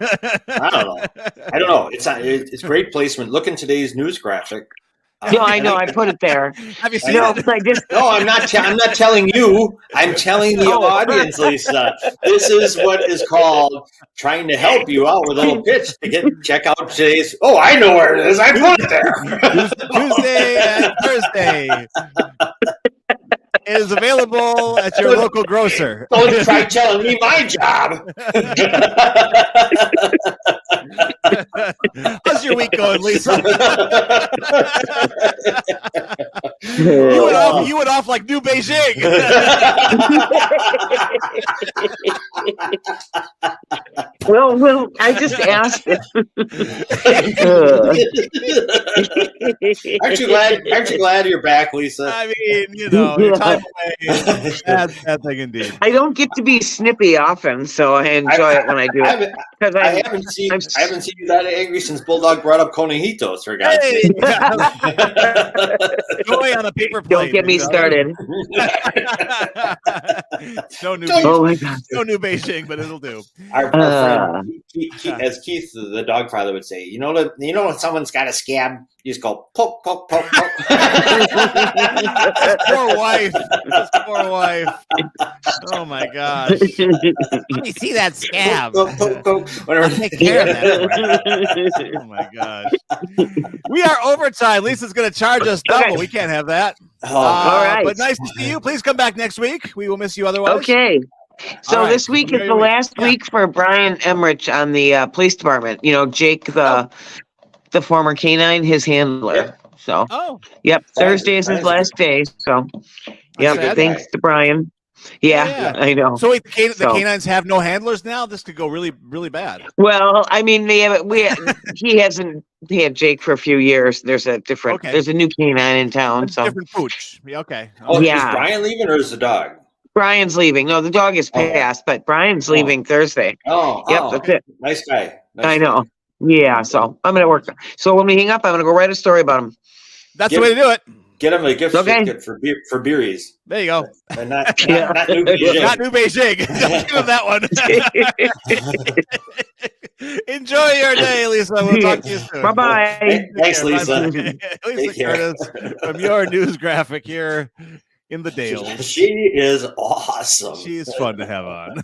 I don't know. It's great placement. Look in today's news graphic. No, I know. I put it there. Have you seen it? No, I'm not telling you. I'm telling the audience, Lisa. This is what is called trying to help you out with a little pitch to check out today's. Oh, I know where it is. I put it there. Tuesday and Thursday. It is available at your local grocer. Don't try telling me my job. How's your week going, Lisa? You went off like New Beijing. Well, I just asked. Aren't you glad you're back, Lisa? I mean, your time away. Bad thing indeed. I don't get to be snippy often, so I enjoy it when I do it. I haven't seen you that angry since Bulldog brought up Konehitos, for God's sake. Joy on a paper plate. Don't get me started. No new Beijing, but it'll do. Our friend, as Keith, the dog father, would say, you know when someone's got a scab, you just go poke, poke, poke, poke. Poor wife. Poor wife. Oh my gosh. Let me see that scab. Poke, poke, poke. Whatever. Take care of that. Oh my gosh. We are overtime. Lisa's going to charge us double. We can't have that. All right. But nice to see you. Please come back next week. We will miss you otherwise. Okay. So right. this week is the last week for Brian Emmerich on the police department. Jake, the former canine, his handler. Yep. So, Brian, Thursday is his last day. So, thanks to Brian. Yeah, I know. So wait, the canines have no handlers now? This could go really, really bad. Well, I mean, he hasn't had Jake for a few years. There's a new canine in town. So different pooch. Yeah, okay. Is Brian leaving or is the dog? Brian's leaving. No, the dog is passed, but Brian's leaving Thursday. That's it. Nice guy. I know. Yeah, so I'm gonna work. So when we hang up, I'm gonna go write a story about him. That's the way to do it. Get him a gift certificate for beeries. There you go. And not New Beijing. Not New Beijing. Don't give him that one. Enjoy your day, Lisa. We'll talk to you soon. Bye-bye. Thanks, Lisa. Lisa Curtis from your news graphic here in the Dales. She is awesome. She's fun to have on.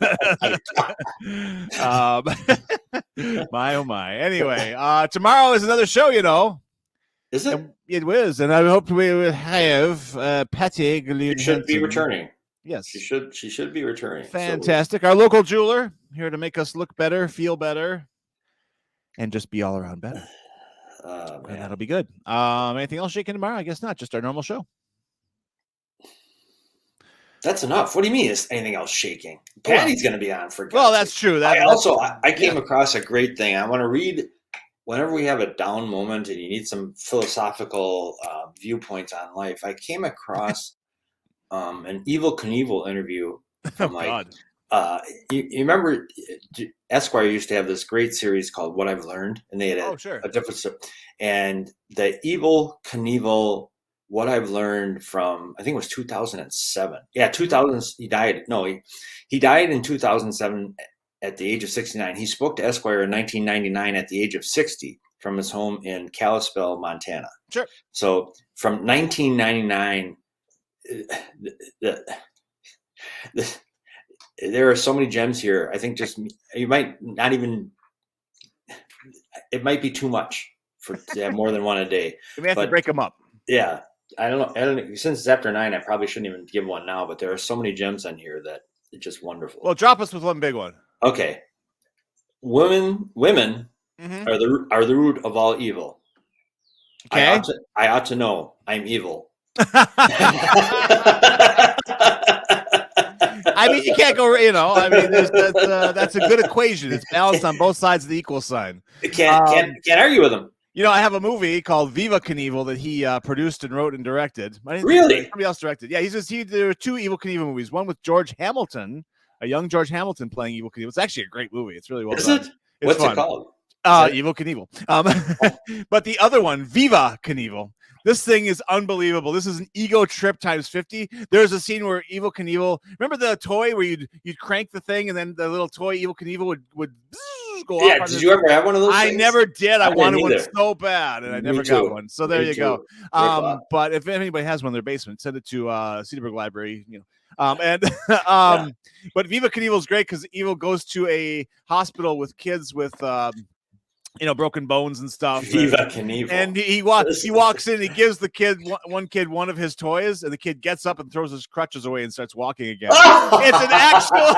My, oh, my. Anyway, tomorrow is another show, Is it? It was, and I hope we will have Patty. She should be returning. Yes, she should be returning. Fantastic. Our local jeweler here to make us look better, feel better, and just be all around better. And that'll be good. Anything else shaking tomorrow? I guess not. Just our normal show. That's enough. What do you mean? Is anything else shaking? Patty's going to be on for. Well, that's true. I came across a great thing. I want to read. Whenever we have a down moment and you need some philosophical viewpoints on life, I came across an Evel Knievel interview from you remember Esquire used to have this great series called What I've Learned, and they had a different and the Evel Knievel What I've Learned from, I think it was 2007. Yeah, 2000. He died. No, he died in 2007. At the age of 69, he spoke to Esquire in 1999 at the age of 60 from his home in Kalispell, Montana. Sure. So from 1999, there are so many gems here. I think you might not even. It might be too much to have more than one a day. We have to break them up. Yeah, I don't know. Since it's after 9, I probably shouldn't even give one now. But there are so many gems on here that it's just wonderful. Well, drop us with one big one. Okay, women are the root of all evil. Okay, I ought to know I'm evil. I mean, you can't go. I mean, that's a good equation. It's balanced on both sides of the equal sign. Can't argue with him. I have a movie called Viva Knievel that he produced and wrote and directed. Really? Somebody else directed. Yeah, there were 2 Evel Knievel movies. One with George Hamilton. A young George Hamilton playing Evel Knievel. It's actually a great movie. It's really well done. Is it? What's it called? Evel Knievel. But the other one, Viva Knievel. This thing is unbelievable. This is an ego trip times 50. There's a scene where Evel Knievel, remember the toy where you'd crank the thing and then the little toy Evel Knievel would go off. Yeah, did you ever have one of those things? I never did. I wanted one so bad, and I never got one. So there you go. But if anybody has one in their basement, send it to Cedarburg Library. But Viva Knievel is great because Evel goes to a hospital with kids with broken bones and stuff. Viva Knievel. And he walks in, he gives the one kid one of his toys, and the kid gets up and throws his crutches away and starts walking again. It's an actual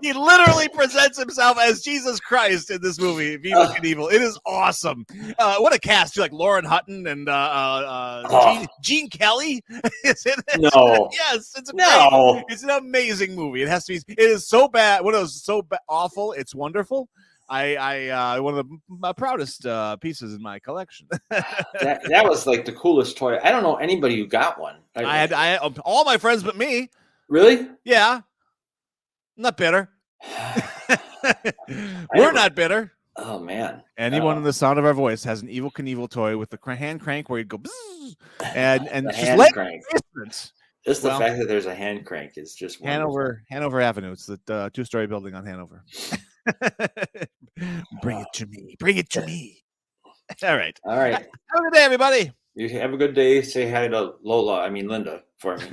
He literally presents himself as Jesus Christ in this movie, Viva Knievel. It is awesome. What a cast! Like Lauren Hutton and Gene Kelly. Is it? No. Yes, it's an amazing movie. It has to be. It is so bad. When it was so awful, it's wonderful. I one of my proudest pieces in my collection. that was like the coolest toy. I don't know anybody who got one. I had all my friends but me. Really? Yeah. Not bitter. We're not bitter. Oh man! Anyone in the sound of our voice has an Evel Knievel toy with the hand crank where you go bzzz, and just hand let crank. Distance. Just the fact that there's a hand crank is just wonderful. Hanover Avenue. It's the 2-story building on Hanover. Bring it to me. Bring it to me. All right. Have a good day, everybody. You have a good day. Say hi to Linda for me.